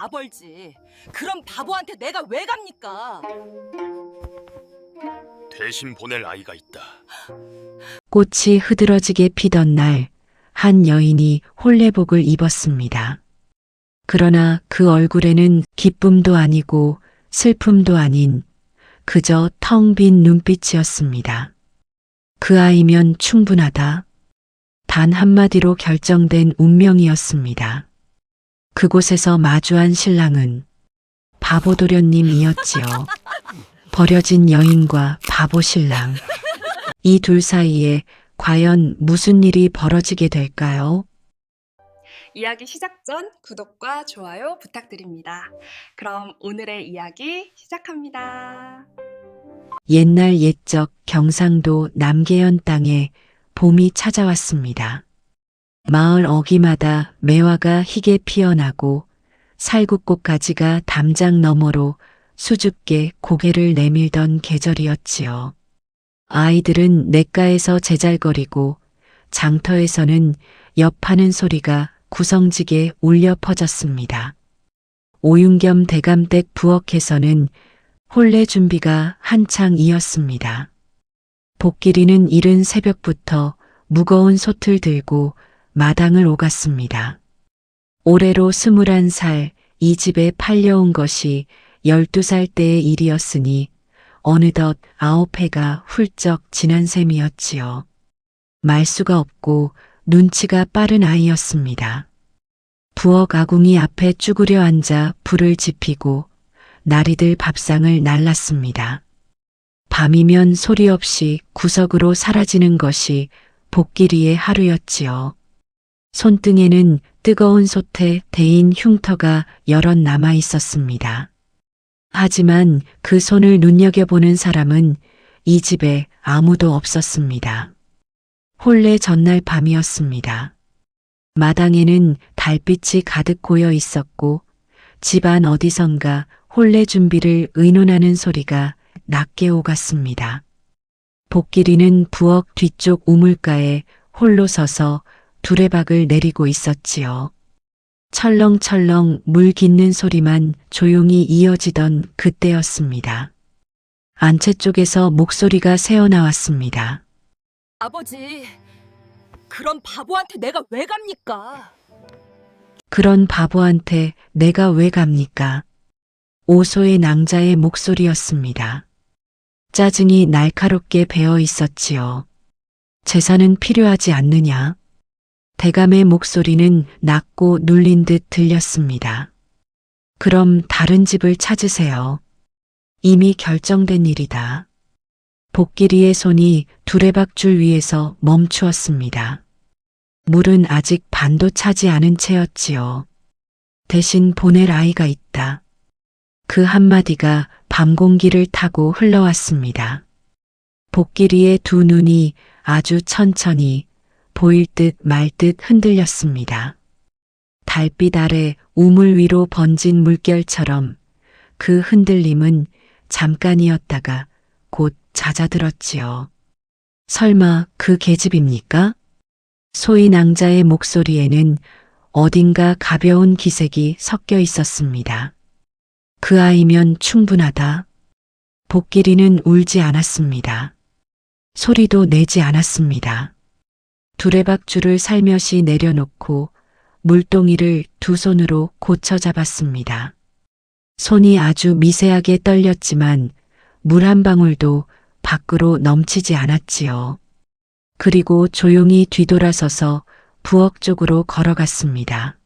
아벌지. 그럼 바보한테 내가 왜 갑니까? 대신 보낼 아이가 있다. 꽃이 흐드러지게 피던 날, 한 여인이 홀레복을 입었습니다. 그러나 그 얼굴에는 기쁨도 아니고 슬픔도 아닌 그저 텅 빈 눈빛이었습니다. 그 아이면 충분하다. 단 한마디로 결정된 운명이었습니다. 그곳에서 마주한 신랑은 바보 도련님이었지요. 버려진 여인과 바보 신랑. 이 둘 사이에 과연 무슨 일이 벌어지게 될까요? 이야기 시작 전 구독과 좋아요 부탁드립니다. 그럼 오늘의 이야기 시작합니다. 옛날 옛적 경상도 남계현 땅에 봄이 찾아왔습니다. 마을 어귀마다 매화가 희게 피어나고 살구꽃가지가 담장 너머로 수줍게 고개를 내밀던 계절이었지요. 아이들은 냇가에서 제잘거리고 장터에서는 엿파는 소리가 구성지게 울려 퍼졌습니다. 오윤겸 대감댁 부엌에서는 혼례 준비가 한창이었습니다. 복길이는 이른 새벽부터 무거운 솥을 들고 마당을 오갔습니다. 올해로 21살, 이 집에 팔려온 것이 12살 때의 일이었으니 어느덧 9해가 훌쩍 지난 셈이었지요. 말수가 없고 눈치가 빠른 아이였습니다. 부엌 아궁이 앞에 쭈그려 앉아 불을 지피고 나리들 밥상을 날랐습니다. 밤이면 소리 없이 구석으로 사라지는 것이 복길이의 하루였지요. 손등에는 뜨거운 솥에 데인 흉터가 여럿 남아 있었습니다. 하지만 그 손을 눈여겨보는 사람은 이 집에 아무도 없었습니다. 혼례 전날 밤이었습니다. 마당에는 달빛이 가득 고여 있었고 집안 어디선가 혼례 준비를 의논하는 소리가 낮게 오갔습니다. 복길이는 부엌 뒤쪽 우물가에 홀로 서서 두레박을 내리고 있었지요. 철렁철렁 물 깃는 소리만 조용히 이어지던 그때였습니다. 안채 쪽에서 목소리가 새어나왔습니다. 아버지, 그럼 바보한테 내가 왜 갑니까? 그런 바보한테 내가 왜 갑니까? 오소의 낭자의 목소리였습니다. 짜증이 날카롭게 배어 있었지요. 재산은 필요하지 않느냐? 대감의 목소리는 낮고 눌린 듯 들렸습니다. 그럼 다른 집을 찾으세요. 이미 결정된 일이다. 복길이의 손이 두레박줄 위에서 멈추었습니다. 물은 아직 반도 차지 않은 채였지요. 대신 보낼 아이가 있다. 그 한마디가 밤 공기를 타고 흘러왔습니다. 복길이의 두 눈이 아주 천천히 보일 듯 말 듯 흔들렸습니다. 달빛 아래 우물 위로 번진 물결처럼 그 흔들림은 잠깐이었다가 곧 잦아들었지요. 설마 그 계집입니까? 소위 낭자의 목소리에는 어딘가 가벼운 기색이 섞여 있었습니다. 그 아이면 충분하다. 복길이는 울지 않았습니다. 소리도 내지 않았습니다. 두레박줄을 살며시 내려놓고 물동이를 두 손으로 고쳐 잡았습니다. 손이 아주 미세하게 떨렸지만 물 한 방울도 밖으로 넘치지 않았지요. 그리고 조용히 뒤돌아서서 부엌 쪽으로 걸어갔습니다.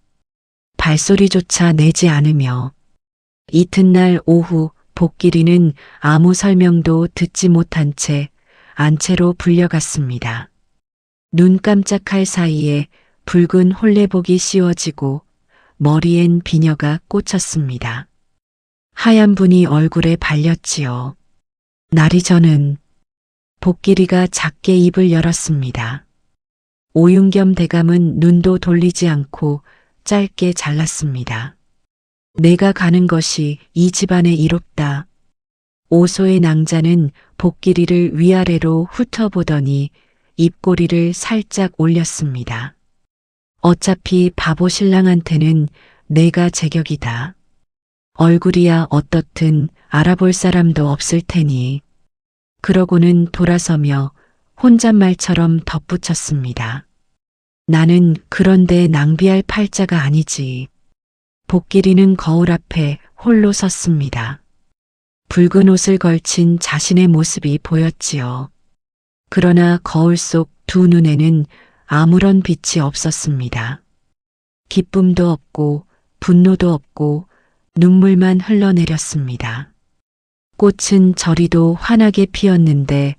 발소리조차 내지 않으며 이튿날 오후 복길이는 아무 설명도 듣지 못한 채 안채로 불려갔습니다. 눈 깜짝할 사이에 붉은 혼례복이 씌워지고 머리엔 비녀가 꽂혔습니다. 하얀 분이 얼굴에 발렸지요. 날이 저는 복길이가 작게 입을 열었습니다. 오윤겸 대감은 눈도 돌리지 않고 짧게 잘랐습니다. 내가 가는 것이 이 집안의 이롭다. 오소의 낭자는 복길이를 위아래로 훑어보더니 입꼬리를 살짝 올렸습니다. 어차피 바보 신랑한테는 내가 제격이다. 얼굴이야 어떻든 알아볼 사람도 없을 테니. 그러고는 돌아서며 혼잣말처럼 덧붙였습니다. 나는 그런데 낭비할 팔자가 아니지. 복길이는 거울 앞에 홀로 섰습니다. 붉은 옷을 걸친 자신의 모습이 보였지요. 그러나 거울 속 두 눈에는 아무런 빛이 없었습니다. 기쁨도 없고 분노도 없고 눈물만 흘러내렸습니다. 꽃은 저리도 환하게 피었는데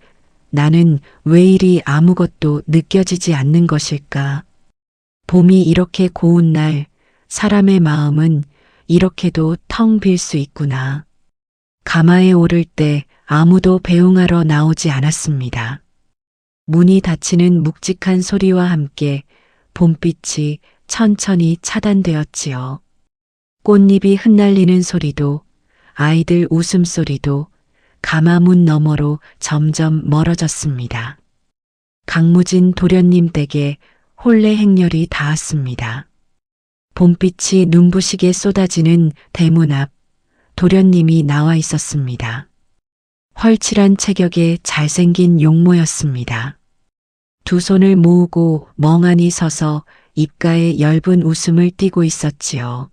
나는 왜 이리 아무것도 느껴지지 않는 것일까? 봄이 이렇게 고운 날 사람의 마음은 이렇게도 텅 빌 수 있구나. 가마에 오를 때 아무도 배웅하러 나오지 않았습니다. 문이 닫히는 묵직한 소리와 함께 봄빛이 천천히 차단되었지요. 꽃잎이 흩날리는 소리도 아이들 웃음소리도 가마문 너머로 점점 멀어졌습니다. 강무진 도련님 댁에 혼례 행렬이 닿았습니다. 봄빛이 눈부시게 쏟아지는 대문 앞 도련님이 나와 있었습니다. 헐칠한 체격의 잘생긴 용모였습니다. 두 손을 모으고 멍하니 서서 입가에 엷은 웃음을 띠고 있었지요.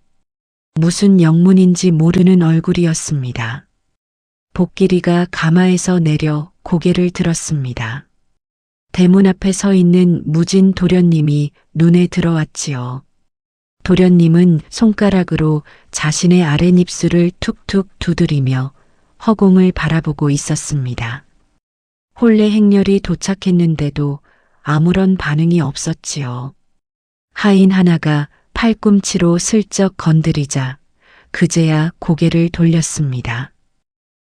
무슨 영문인지 모르는 얼굴이었습니다. 복길이가 가마에서 내려 고개를 들었습니다. 대문 앞에 서 있는 무진 도련님이 눈에 들어왔지요. 도련님은 손가락으로 자신의 아랫입술을 툭툭 두드리며 허공을 바라보고 있었습니다. 혼례 행렬이 도착했는데도 아무런 반응이 없었지요. 하인 하나가 팔꿈치로 슬쩍 건드리자 그제야 고개를 돌렸습니다.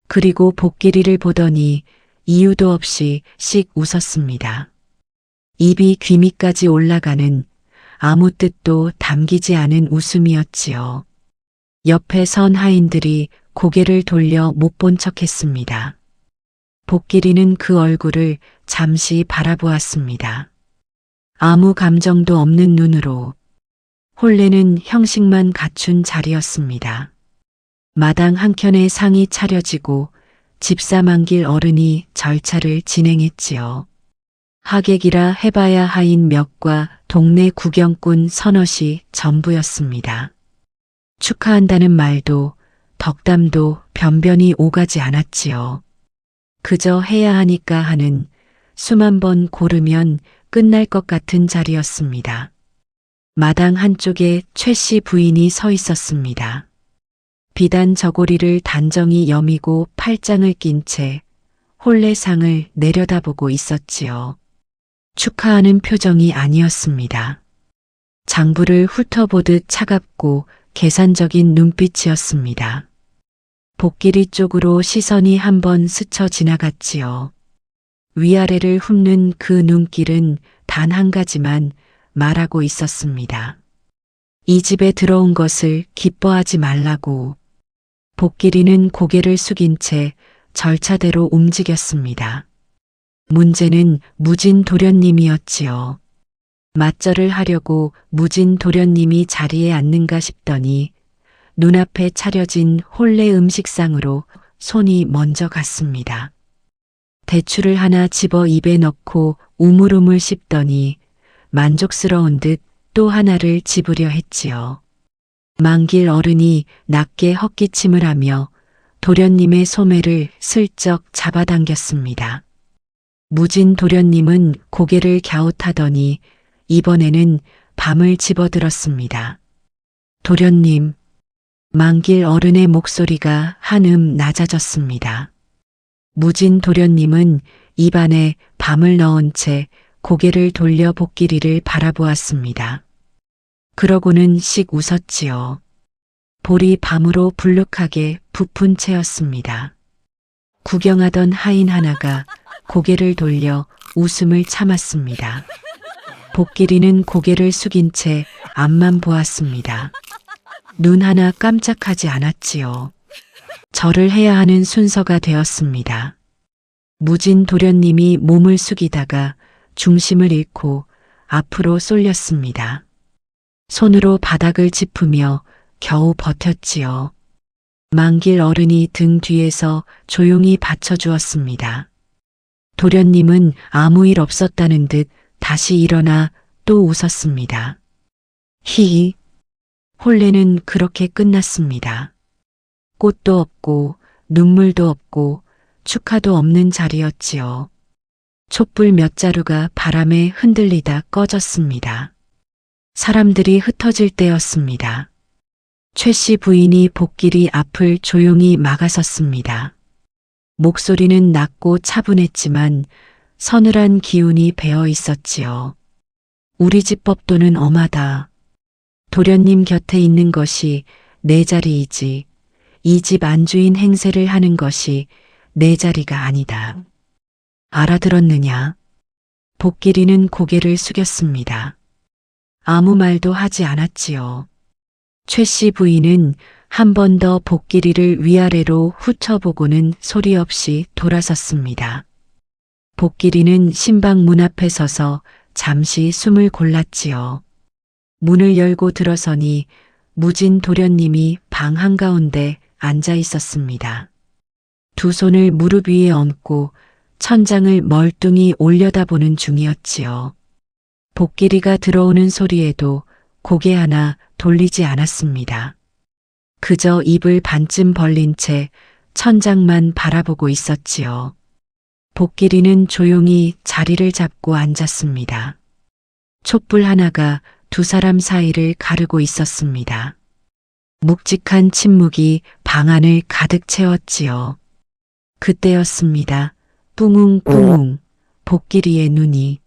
그리고 복길이를 보더니 이유도 없이 씩 웃었습니다. 입이 귀 밑까지 올라가는 아무 뜻도 담기지 않은 웃음이었지요. 옆에 선 하인들이 고개를 돌려 못 본 척했습니다. 복길이는 그 얼굴을 잠시 바라보았습니다. 아무 감정도 없는 눈으로. 혼례는 형식만 갖춘 자리였습니다. 마당 한켠에 상이 차려지고 집사만길 어른이 절차를 진행했지요. 하객이라 해봐야 하인 몇과 동네 구경꾼 서너시 전부였습니다. 축하한다는 말도 덕담도 변변히 오가지 않았지요. 그저 해야 하니까 하는 수만 번 고르면 끝날 것 같은 자리였습니다. 마당 한쪽에 최 씨 부인이 서 있었습니다. 비단 저고리를 단정히 여미고 팔짱을 낀 채 혼례상을 내려다보고 있었지요. 축하하는 표정이 아니었습니다. 장부를 훑어보듯 차갑고 계산적인 눈빛이었습니다. 복길이 쪽으로 시선이 한번 스쳐 지나갔지요. 위아래를 훑는 그 눈길은 단 한 가지만 말하고 있었습니다. 이 집에 들어온 것을 기뻐하지 말라고. 복길이는 고개를 숙인 채 절차대로 움직였습니다. 문제는 무진 도련님이었지요. 맞절을 하려고 무진 도련님이 자리에 앉는가 싶더니 눈앞에 차려진 혼례 음식상으로 손이 먼저 갔습니다. 대추를 하나 집어 입에 넣고 우물우물 씹더니 만족스러운 듯 또 하나를 집으려 했지요. 만길 어른이 낮게 헛기침을 하며 도련님의 소매를 슬쩍 잡아당겼습니다. 무진 도련님은 고개를 갸웃하더니 이번에는 밤을 집어들었습니다. 도련님, 만길 어른의 목소리가 한음 낮아졌습니다. 무진 도련님은 입안에 밤을 넣은 채 고개를 돌려 복길이를 바라보았습니다. 그러고는 씩 웃었지요. 볼이 밤으로 불룩하게 부푼 채였습니다. 구경하던 하인 하나가 고개를 돌려 웃음을 참았습니다. 복길이는 고개를 숙인 채 앞만 보았습니다. 눈 하나 깜짝하지 않았지요. 절을 해야 하는 순서가 되었습니다. 무진 도련님이 몸을 숙이다가 중심을 잃고 앞으로 쏠렸습니다. 손으로 바닥을 짚으며 겨우 버텼지요. 만길 어른이 등 뒤에서 조용히 받쳐주었습니다. 도련님은 아무 일 없었다는 듯 다시 일어나 또 웃었습니다. 히히. 혼례는 그렇게 끝났습니다. 꽃도 없고 눈물도 없고 축하도 없는 자리였지요. 촛불 몇 자루가 바람에 흔들리다 꺼졌습니다. 사람들이 흩어질 때였습니다. 최 씨 부인이 복길이 앞을 조용히 막아섰습니다. 목소리는 낮고 차분했지만 서늘한 기운이 배어 있었지요. 우리 집 법도는 엄하다. 도련님 곁에 있는 것이 내 자리이지 이 집 안주인 행세를 하는 것이 내 자리가 아니다. 알아들었느냐? 복길이는 고개를 숙였습니다. 아무 말도 하지 않았지요. 최 씨 부인은 한 번 더 복길이를 위아래로 훑어보고는 소리 없이 돌아섰습니다. 복길이는 신방 문 앞에 서서 잠시 숨을 골랐지요. 문을 열고 들어서니 무진 도련님이 방 한가운데 앉아 있었습니다. 두 손을 무릎 위에 얹고 천장을 멀뚱히 올려다보는 중이었지요. 복길이가 들어오는 소리에도 고개 하나 돌리지 않았습니다. 그저 입을 반쯤 벌린 채 천장만 바라보고 있었지요. 복길이는 조용히 자리를 잡고 앉았습니다. 촛불 하나가 두 사람 사이를 가르고 있었습니다. 묵직한 침묵이 방 안을 가득 채웠지요. 그때였습니다. 뿡웅뿡웅 복길이의 눈이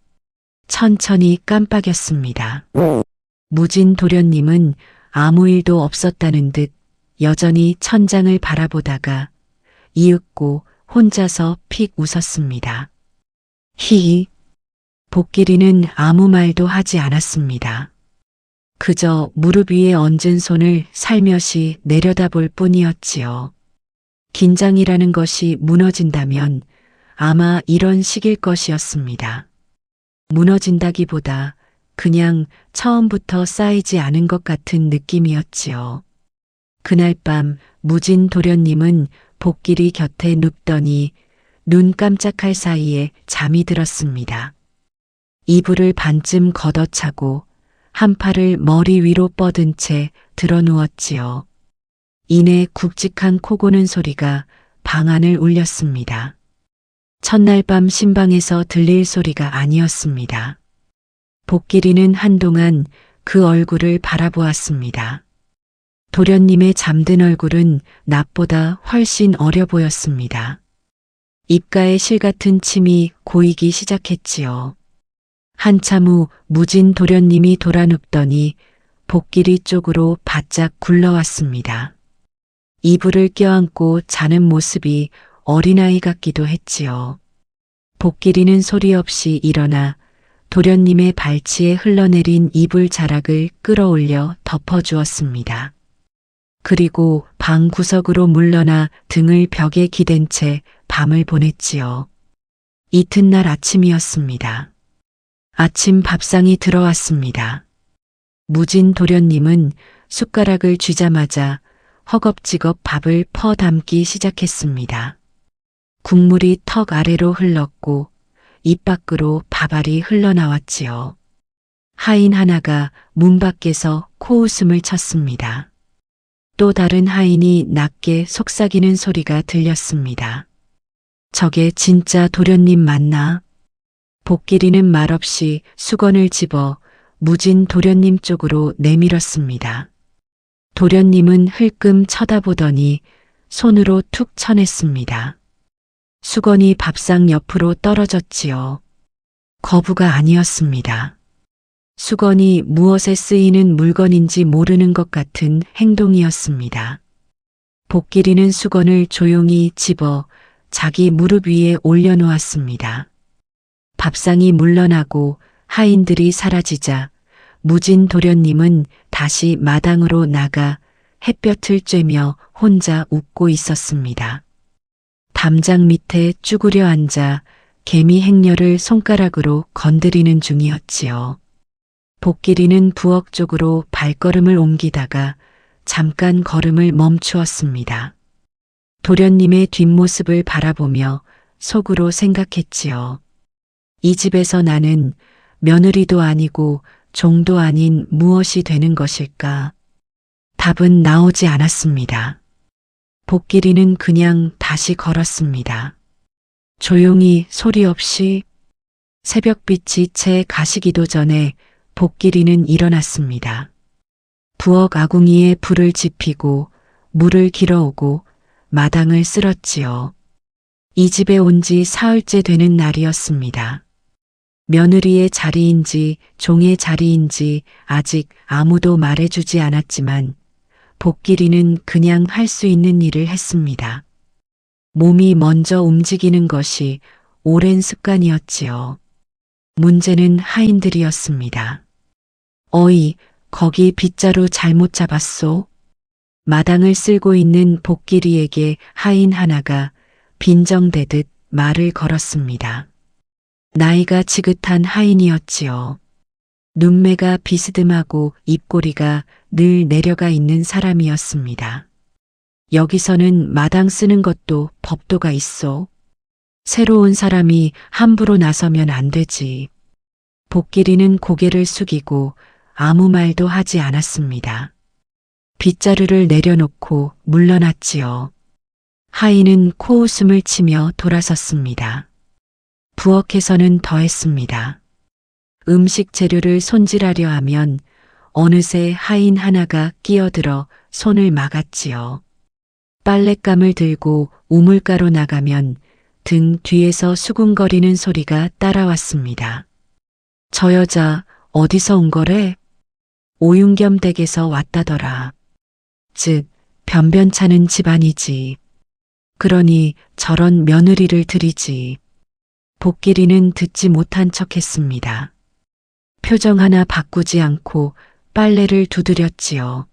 천천히 깜빡였습니다. 무진 도련님은 아무 일도 없었다는 듯 여전히 천장을 바라보다가 이윽고 혼자서 픽 웃었습니다. 히히. 복길이는 아무 말도 하지 않았습니다. 그저 무릎 위에 얹은 손을 살며시 내려다볼 뿐이었지요. 긴장이라는 것이 무너진다면 아마 이런 식일 것이었습니다. 무너진다기보다 그냥 처음부터 쌓이지 않은 것 같은 느낌이었지요. 그날 밤 무진 도련님은 복길이 곁에 눕더니 눈 깜짝할 사이에 잠이 들었습니다. 이불을 반쯤 걷어차고 한 팔을 머리 위로 뻗은 채 드러누웠지요. 이내 굵직한 코 고는 소리가 방 안을 울렸습니다. 첫날 밤 신방에서 들릴 소리가 아니었습니다. 복길이는 한동안 그 얼굴을 바라보았습니다. 도련님의 잠든 얼굴은 낮보다 훨씬 어려 보였습니다. 입가에 실 같은 침이 고이기 시작했지요. 한참 후 무진 도련님이 돌아눕더니 복길이 쪽으로 바짝 굴러왔습니다. 이불을 껴안고 자는 모습이 어린아이 같기도 했지요. 복길이는 소리 없이 일어나 도련님의 발치에 흘러내린 이불 자락을 끌어올려 덮어주었습니다. 그리고 방 구석으로 물러나 등을 벽에 기댄 채 밤을 보냈지요. 이튿날 아침이었습니다. 아침 밥상이 들어왔습니다. 무진 도련님은 숟가락을 쥐자마자 허겁지겁 밥을 퍼 담기 시작했습니다. 국물이 턱 아래로 흘렀고 입 밖으로 밥알이 흘러나왔지요. 하인 하나가 문 밖에서 코웃음을 쳤습니다. 또 다른 하인이 낮게 속삭이는 소리가 들렸습니다. 저게 진짜 도련님 맞나? 복길이는 말없이 수건을 집어 무진 도련님 쪽으로 내밀었습니다. 도련님은 흘끔 쳐다보더니 손으로 툭 쳐냈습니다. 수건이 밥상 옆으로 떨어졌지요. 거부가 아니었습니다. 수건이 무엇에 쓰이는 물건인지 모르는 것 같은 행동이었습니다. 복길이는 수건을 조용히 집어 자기 무릎 위에 올려놓았습니다. 밥상이 물러나고 하인들이 사라지자 무진 도련님은 다시 마당으로 나가 햇볕을 쬐며 혼자 웃고 있었습니다. 담장 밑에 쭈그려 앉아 개미 행렬을 손가락으로 건드리는 중이었지요. 복길이는 부엌 쪽으로 발걸음을 옮기다가 잠깐 걸음을 멈추었습니다. 도련님의 뒷모습을 바라보며 속으로 생각했지요. 이 집에서 나는 며느리도 아니고 종도 아닌 무엇이 되는 것일까? 답은 나오지 않았습니다. 복길이는 그냥 다시 걸었습니다. 조용히 소리 없이 새벽빛이 채 가시기도 전에 복길이는 일어났습니다. 부엌 아궁이에 불을 지피고 물을 길어오고 마당을 쓸었지요. 이 집에 온 지 사흘째 되는 날이었습니다. 며느리의 자리인지 종의 자리인지 아직 아무도 말해주지 않았지만 복길이는 그냥 할 수 있는 일을 했습니다. 몸이 먼저 움직이는 것이 오랜 습관이었지요. 문제는 하인들이었습니다. 어이, 거기 빗자루 잘못 잡았소? 마당을 쓸고 있는 복길이에게 하인 하나가 빈정대듯 말을 걸었습니다. 나이가 지긋한 하인이었지요. 눈매가 비스듬하고 입꼬리가 늘 내려가 있는 사람이었습니다. 여기서는 마당 쓰는 것도 법도가 있어. 새로운 사람이 함부로 나서면 안 되지. 복길이는 고개를 숙이고 아무 말도 하지 않았습니다. 빗자루를 내려놓고 물러났지요. 하인은 코웃음을 치며 돌아섰습니다. 부엌에서는 더했습니다. 음식 재료를 손질하려 하면 어느새 하인 하나가 끼어들어 손을 막았지요. 빨랫감을 들고 우물가로 나가면 등 뒤에서 수군거리는 소리가 따라왔습니다. 저 여자 어디서 온 거래? 오윤겸 댁에서 왔다더라. 즉, 변변찮은 집안이지. 그러니 저런 며느리를 들이지. 복길이는 듣지 못한 척했습니다. 표정 하나 바꾸지 않고 빨래를 두드렸지요.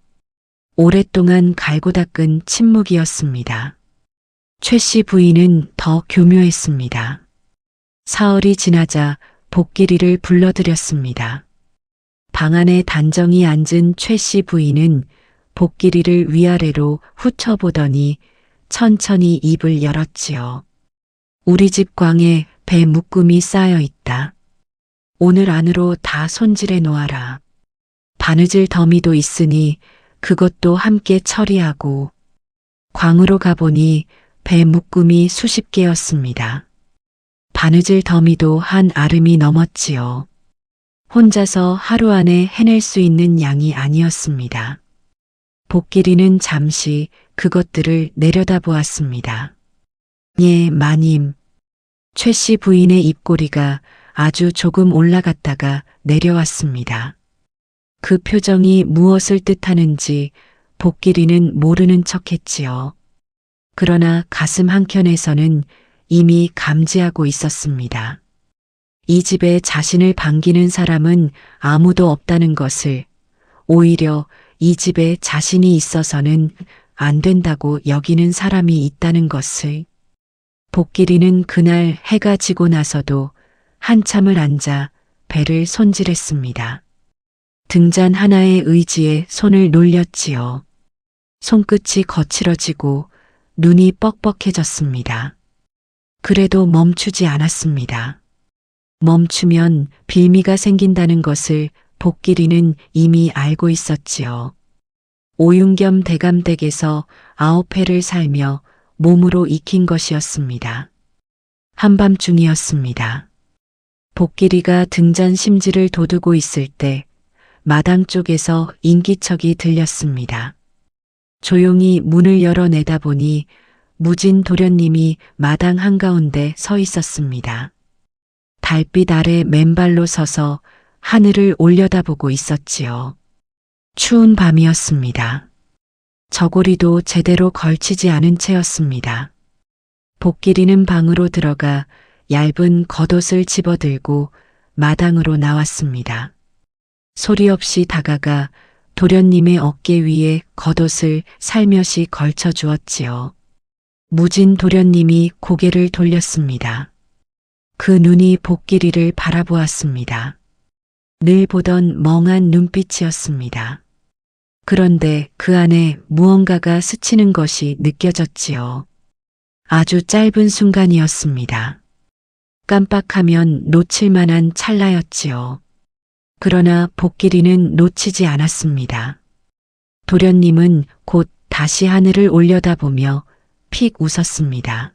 오랫동안 갈고 닦은 침묵이었습니다. 최 씨 부인은 더 교묘했습니다. 사흘이 지나자 복길이를 불러들였습니다. 방 안에 단정히 앉은 최 씨 부인은 복길이를 위아래로 훑어보더니 천천히 입을 열었지요. 우리 집 광에 배 묶음이 쌓여 있다. 오늘 안으로 다 손질해 놓아라. 바느질 더미도 있으니 그것도 함께 처리하고. 광으로 가보니 배 묶음이 수십 개였습니다. 바느질 더미도 한 아름이 넘었지요. 혼자서 하루 안에 해낼 수 있는 양이 아니었습니다. 복길이는 잠시 그것들을 내려다보았습니다. 예, 마님. 최 씨 부인의 입꼬리가 아주 조금 올라갔다가 내려왔습니다. 그 표정이 무엇을 뜻하는지 복길이는 모르는 척했지요. 그러나 가슴 한켠에서는 이미 감지하고 있었습니다. 이 집에 자신을 반기는 사람은 아무도 없다는 것을, 오히려 이 집에 자신이 있어서는 안 된다고 여기는 사람이 있다는 것을. 복길이는 그날 해가 지고 나서도 한참을 앉아 배를 손질했습니다. 등잔 하나의 의지에 손을 놀렸지요. 손끝이 거칠어지고 눈이 뻑뻑해졌습니다. 그래도 멈추지 않았습니다. 멈추면 빌미가 생긴다는 것을 복길이는 이미 알고 있었지요. 오윤겸 대감댁에서 9회를 살며 몸으로 익힌 것이었습니다. 한밤중이었습니다. 복길이가 등잔 심지를 돋우고 있을 때 마당 쪽에서 인기척이 들렸습니다. 조용히 문을 열어 내다보니 무진 도련님이 마당 한가운데 서 있었습니다. 달빛 아래 맨발로 서서 하늘을 올려다보고 있었지요. 추운 밤이었습니다. 저고리도 제대로 걸치지 않은 채였습니다. 복길이는 방으로 들어가 얇은 겉옷을 집어들고 마당으로 나왔습니다. 소리 없이 다가가 도련님의 어깨 위에 겉옷을 살며시 걸쳐 주었지요. 무진 도련님이 고개를 돌렸습니다. 그 눈이 복길이를 바라보았습니다. 늘 보던 멍한 눈빛이었습니다. 그런데 그 안에 무언가가 스치는 것이 느껴졌지요. 아주 짧은 순간이었습니다. 깜빡하면 놓칠 만한 찰나였지요. 그러나 복길이는 놓치지 않았습니다. 도련님은 곧 다시 하늘을 올려다보며 픽 웃었습니다.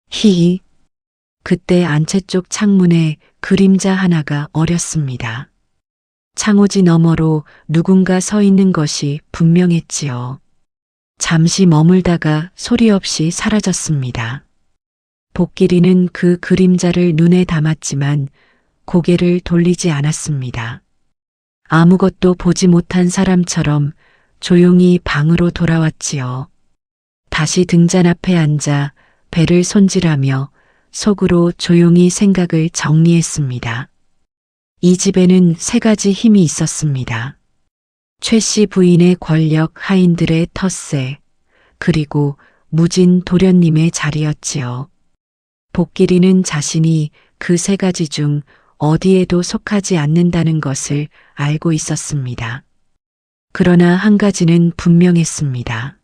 히히. 그때 안채 쪽 창문에 그림자 하나가 어렸습니다. 창호지 너머로 누군가 서 있는 것이 분명했지요. 잠시 머물다가 소리 없이 사라졌습니다. 복길이는 그 그림자를 눈에 담았지만 고개를 돌리지 않았습니다. 아무것도 보지 못한 사람처럼 조용히 방으로 돌아왔지요. 다시 등잔 앞에 앉아 배를 손질하며 속으로 조용히 생각을 정리했습니다. 이 집에는 세 가지 힘이 있었습니다. 최 씨 부인의 권력, 하인들의 텃세, 그리고 무진 도련님의 자리였지요. 복길이는 자신이 그 세 가지 중 어디에도 속하지 않는다는 것을 알고 있었습니다. 그러나 한 가지는 분명했습니다.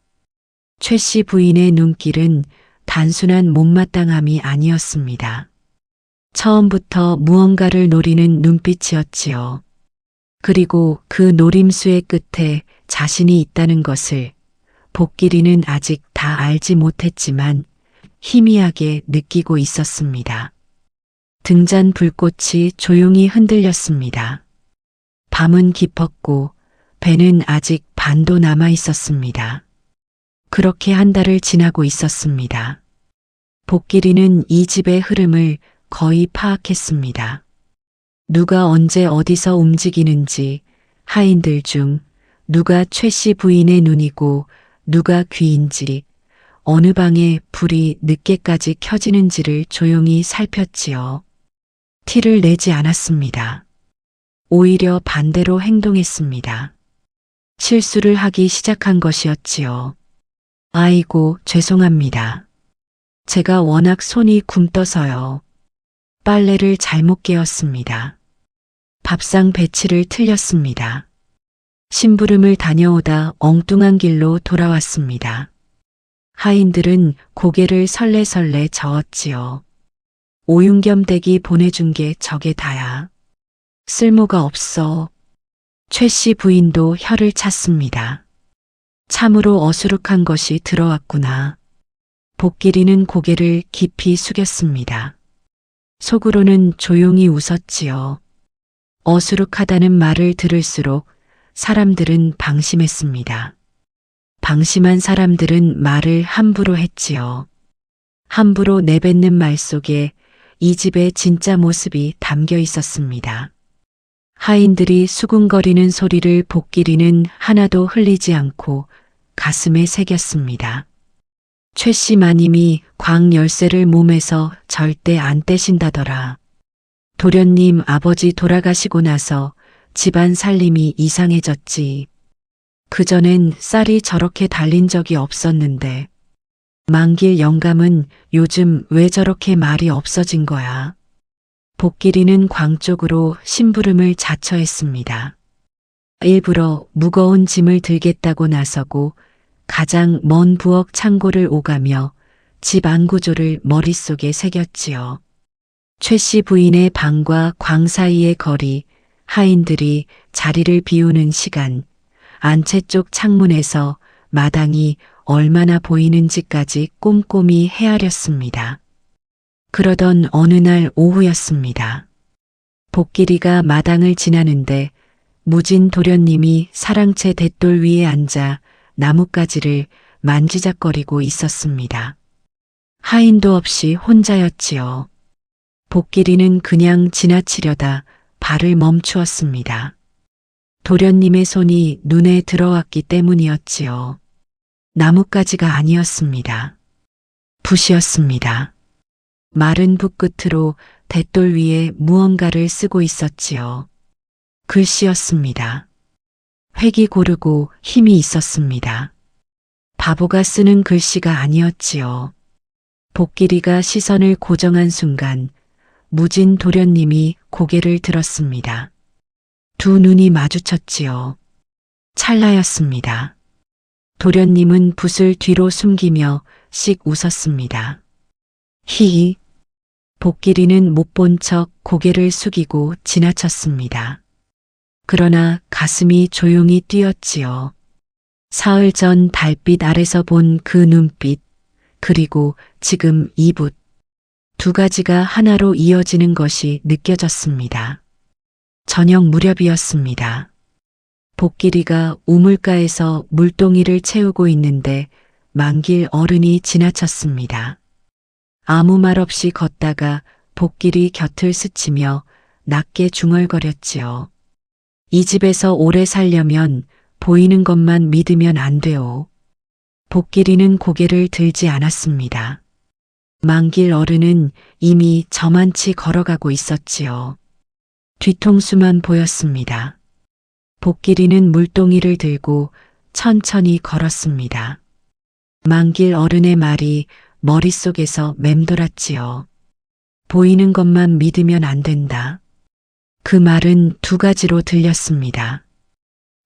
최 씨 부인의 눈길은 단순한 못마땅함이 아니었습니다. 처음부터 무언가를 노리는 눈빛이었지요. 그리고 그 노림수의 끝에 자신이 있다는 것을 복길이는 아직 다 알지 못했지만 희미하게 느끼고 있었습니다. 등잔 불꽃이 조용히 흔들렸습니다. 밤은 깊었고 배는 아직 반도 남아 있었습니다. 그렇게 한 달을 지나고 있었습니다. 복길이는 이 집의 흐름을 거의 파악했습니다. 누가 언제 어디서 움직이는지, 하인들 중 누가 최 씨 부인의 눈이고 누가 귀인지, 어느 방에 불이 늦게까지 켜지는지를 조용히 살폈지요. 티를 내지 않았습니다. 오히려 반대로 행동했습니다. 실수를 하기 시작한 것이었지요. 아이고, 죄송합니다. 제가 워낙 손이 굼떠서요. 빨래를 잘못 개었습니다. 밥상 배치를 틀렸습니다. 심부름을 다녀오다 엉뚱한 길로 돌아왔습니다. 하인들은 고개를 설레설레 저었지요. 오윤겸 댁이 보내준 게 저게 다야. 쓸모가 없어. 최 씨 부인도 혀를 찼습니다. 참으로 어수룩한 것이 들어왔구나. 복길이는 고개를 깊이 숙였습니다. 속으로는 조용히 웃었지요. 어수룩하다는 말을 들을수록 사람들은 방심했습니다. 방심한 사람들은 말을 함부로 했지요. 함부로 내뱉는 말 속에 이 집의 진짜 모습이 담겨 있었습니다. 하인들이 수군거리는 소리를 복길이는 하나도 흘리지 않고 가슴에 새겼습니다. 최 씨 마님이 광 열쇠를 몸에서 절대 안 떼신다더라. 도련님 아버지 돌아가시고 나서 집안 살림이 이상해졌지. 그전엔 쌀이 저렇게 달린 적이 없었는데 만길 영감은 요즘 왜 저렇게 말이 없어진 거야. 복길이는 광 쪽으로 심부름을 자처했습니다. 일부러 무거운 짐을 들겠다고 나서고 가장 먼 부엌 창고를 오가며 집 안구조를 머릿속에 새겼지요. 최 씨 부인의 방과 광 사이의 거리, 하인들이 자리를 비우는 시간, 안채 쪽 창문에서 마당이 얼마나 보이는지까지 꼼꼼히 헤아렸습니다. 그러던 어느 날 오후였습니다. 복길이가 마당을 지나는데 무진 도련님이 사랑채 돛돌 위에 앉아 나뭇가지를 만지작거리고 있었습니다. 하인도 없이 혼자였지요. 복길이는 그냥 지나치려다 발을 멈추었습니다. 도련님의 손이 눈에 들어왔기 때문이었지요. 나뭇가지가 아니었습니다. 붓이었습니다. 마른 붓 끝으로 돛돌 위에 무언가를 쓰고 있었지요. 글씨였습니다. 획이 고르고 힘이 있었습니다. 바보가 쓰는 글씨가 아니었지요. 복길이가 시선을 고정한 순간 무진 도련님이 고개를 들었습니다. 두 눈이 마주쳤지요. 찰나였습니다. 도련님은 붓을 뒤로 숨기며 씩 웃었습니다. 히히. 복길이는 못 본 척 고개를 숙이고 지나쳤습니다. 그러나 가슴이 조용히 뛰었지요. 사흘 전 달빛 아래서 본 그 눈빛, 그리고 지금 이붓. 두 가지가 하나로 이어지는 것이 느껴졌습니다. 저녁 무렵이었습니다. 복길이가 우물가에서 물동이를 채우고 있는데 만길 어른이 지나쳤습니다. 아무 말 없이 걷다가 복길이 곁을 스치며 낮게 중얼거렸지요. 이 집에서 오래 살려면 보이는 것만 믿으면 안 돼요. 복길이는 고개를 들지 않았습니다. 만길 어른은 이미 저만치 걸어가고 있었지요. 뒤통수만 보였습니다. 복길이는 물동이를 들고 천천히 걸었습니다. 만길 어른의 말이 머릿속에서 맴돌았지요. 보이는 것만 믿으면 안 된다. 그 말은 두 가지로 들렸습니다.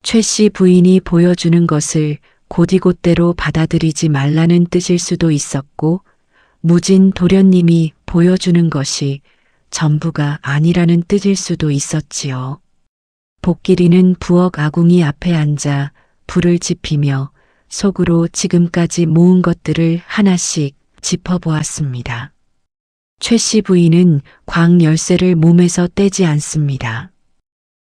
최 씨 부인이 보여주는 것을 곧이곧대로 받아들이지 말라는 뜻일 수도 있었고, 무진 도련님이 보여주는 것이 전부가 아니라는 뜻일 수도 있었지요. 복길이는 부엌 아궁이 앞에 앉아 불을 지피며 속으로 지금까지 모은 것들을 하나씩 짚어보았습니다. 최 씨 부인은 광 열쇠를 몸에서 떼지 않습니다.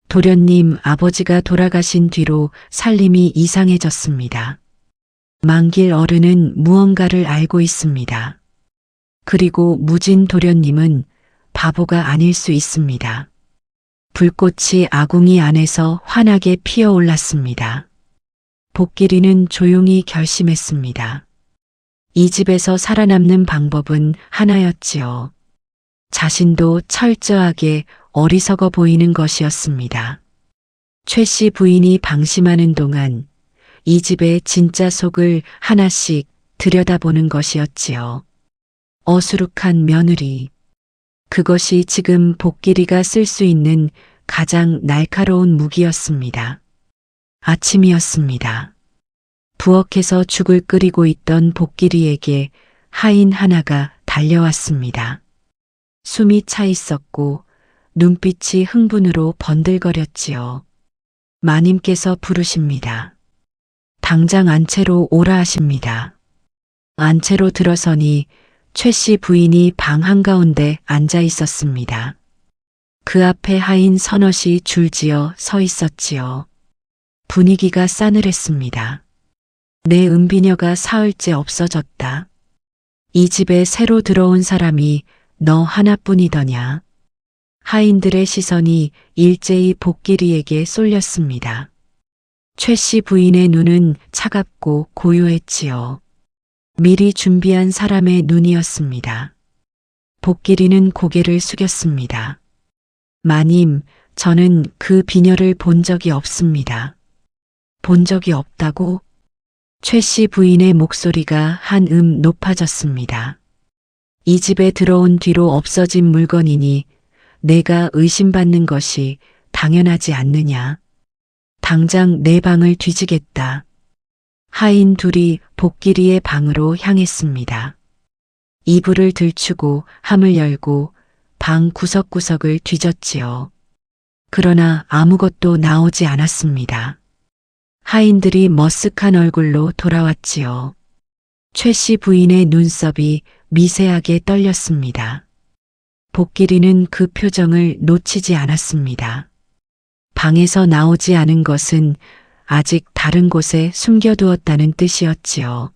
도련님 아버지가 돌아가신 뒤로 살림이 이상해졌습니다. 만길 어른은 무언가를 알고 있습니다. 그리고 무진 도련님은 바보가 아닐 수 있습니다. 불꽃이 아궁이 안에서 환하게 피어올랐습니다. 복길이는 조용히 결심했습니다. 이 집에서 살아남는 방법은 하나였지요. 자신도 철저하게 어리석어 보이는 것이었습니다. 최 씨 부인이 방심하는 동안 이 집의 진짜 속을 하나씩 들여다보는 것이었지요. 어수룩한 며느리. 그것이 지금 복길이가 쓸 수 있는 가장 날카로운 무기였습니다. 아침이었습니다. 부엌에서 죽을 끓이고 있던 복길이에게 하인 하나가 달려왔습니다. 숨이 차 있었고 눈빛이 흥분으로 번들거렸지요. 마님께서 부르십니다. 당장 안채로 오라 하십니다. 안채로 들어서니 최 씨 부인이 방 한가운데 앉아 있었습니다. 그 앞에 하인 서너시 줄지어 서 있었지요. 분위기가 싸늘했습니다. 내 은비녀가 사흘째 없어졌다. 이 집에 새로 들어온 사람이 너 하나뿐이더냐. 하인들의 시선이 일제히 복길이에게 쏠렸습니다. 최 씨 부인의 눈은 차갑고 고요했지요. 미리 준비한 사람의 눈이었습니다. 복길이는 고개를 숙였습니다. 마님, 저는 그 비녀를 본 적이 없습니다. 본 적이 없다고? 최 씨 부인의 목소리가 한음 높아졌습니다. 이 집에 들어온 뒤로 없어진 물건이니 내가 의심받는 것이 당연하지 않느냐. 당장 내 방을 뒤지겠다. 하인 둘이 복길이의 방으로 향했습니다. 이불을 들추고 함을 열고 방 구석구석을 뒤졌지요. 그러나 아무것도 나오지 않았습니다. 하인들이 머쓱한 얼굴로 돌아왔지요. 최 씨 부인의 눈썹이 미세하게 떨렸습니다. 복길이는 그 표정을 놓치지 않았습니다. 방에서 나오지 않은 것은 아직 다른 곳에 숨겨두었다는 뜻이었지요.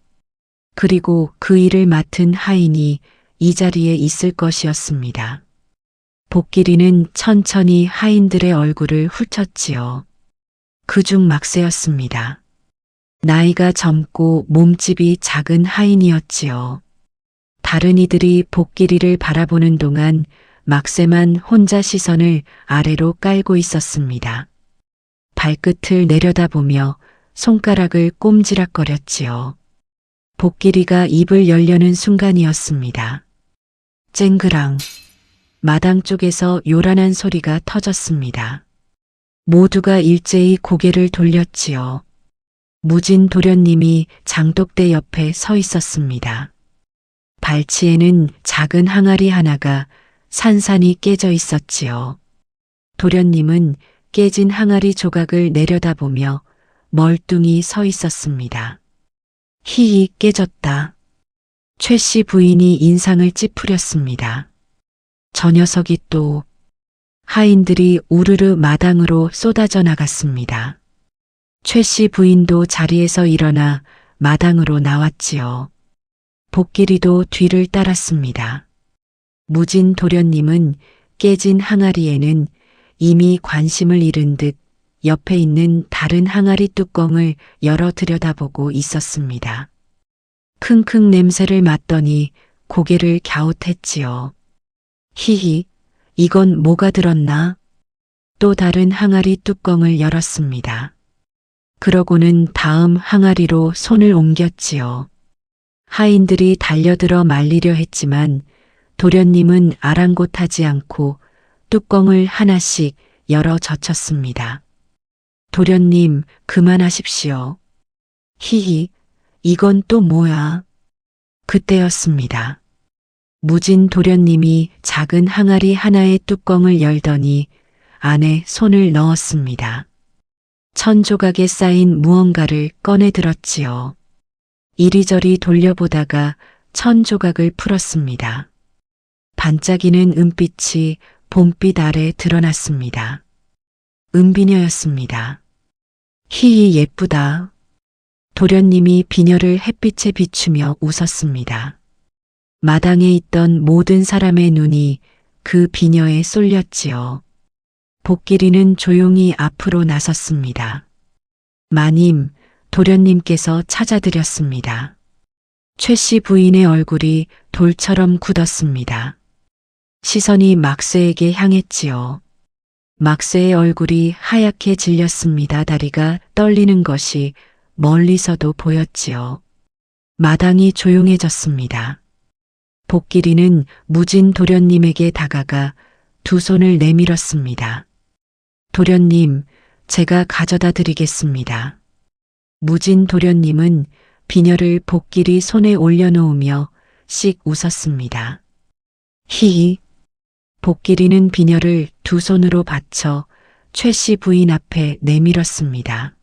그리고 그 일을 맡은 하인이 이 자리에 있을 것이었습니다. 복길이는 천천히 하인들의 얼굴을 훑었지요. 그중 막세였습니다. 나이가 젊고 몸집이 작은 하인이었지요. 다른 이들이 복길이를 바라보는 동안 막세만 혼자 시선을 아래로 깔고 있었습니다. 발끝을 내려다보며 손가락을 꼼지락거렸지요. 복길이가 입을 열려는 순간이었습니다. 쨍그랑. 마당 쪽에서 요란한 소리가 터졌습니다. 모두가 일제히 고개를 돌렸지요. 무진 도련님이 장독대 옆에 서 있었습니다. 발치에는 작은 항아리 하나가 산산이 깨져 있었지요. 도련님은 깨진 항아리 조각을 내려다보며 멀뚱히 서 있었습니다. 히히, 깨졌다. 최 씨 부인이 인상을 찌푸렸습니다. 저 녀석이 또. 하인들이 우르르 마당으로 쏟아져 나갔습니다. 최 씨 부인도 자리에서 일어나 마당으로 나왔지요. 복길이도 뒤를 따랐습니다. 무진 도련님은 깨진 항아리에는 이미 관심을 잃은 듯 옆에 있는 다른 항아리 뚜껑을 열어 들여다보고 있었습니다. 킁킁 냄새를 맡더니 고개를 갸웃했지요. 히히, 이건 뭐가 들었나? 또 다른 항아리 뚜껑을 열었습니다. 그러고는 다음 항아리로 손을 옮겼지요. 하인들이 달려들어 말리려 했지만 도련님은 아랑곳하지 않고 뚜껑을 하나씩 열어 젖혔습니다. 도련님, 그만하십시오. 히히, 이건 또 뭐야? 그때였습니다. 무진 도련님이 작은 항아리 하나의 뚜껑을 열더니 안에 손을 넣었습니다. 1000조각에 쌓인 무언가를 꺼내 들었지요. 이리저리 돌려보다가 1000조각을 풀었습니다. 반짝이는 은빛이 봄빛 아래 드러났습니다. 은비녀였습니다. 히히, 예쁘다. 도련님이 비녀를 햇빛에 비추며 웃었습니다. 마당에 있던 모든 사람의 눈이 그 비녀에 쏠렸지요. 복길이는 조용히 앞으로 나섰습니다. 마님, 도련님께서 찾아드렸습니다. 최 씨 부인의 얼굴이 돌처럼 굳었습니다. 시선이 막쇠에게 향했지요. 막쇠의 얼굴이 하얗게 질렸습니다. 다리가 떨리는 것이 멀리서도 보였지요. 마당이 조용해졌습니다. 복길이는 무진 도련님에게 다가가 두 손을 내밀었습니다. 도련님, 제가 가져다 드리겠습니다. 무진 도련님은 비녀를 복길이 손에 올려놓으며 씩 웃었습니다. 히히. 복길이는 비녀를 두 손으로 받쳐 최 씨 부인 앞에 내밀었습니다.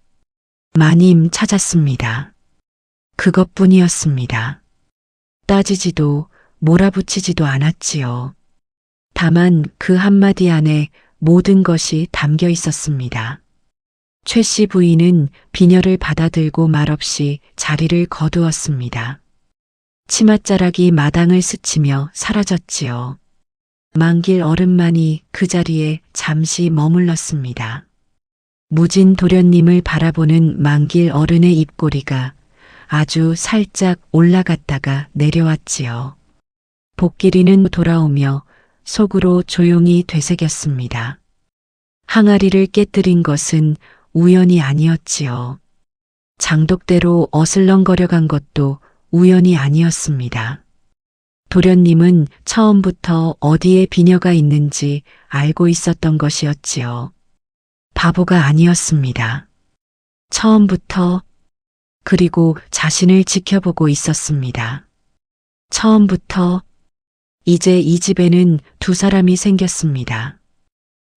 마님, 찾았습니다. 그것뿐이었습니다. 따지지도 몰아붙이지도 않았지요. 다만 그 한마디 안에 모든 것이 담겨 있었습니다. 최 씨 부인은 비녀를 받아들고 말없이 자리를 거두었습니다. 치맛자락이 마당을 스치며 사라졌지요. 만길 어른만이 그 자리에 잠시 머물렀습니다. 무진 도련님을 바라보는 만길 어른의 입꼬리가 아주 살짝 올라갔다가 내려왔지요. 복길이는 돌아오며 속으로 조용히 되새겼습니다. 항아리를 깨뜨린 것은 우연이 아니었지요. 장독대로 어슬렁거려 간 것도 우연이 아니었습니다. 도련님은 처음부터 어디에 비녀가 있는지 알고 있었던 것이었지요. 바보가 아니었습니다. 처음부터, 그리고 자신을 지켜보고 있었습니다. 처음부터. 이제 이 집에는 두 사람이 생겼습니다.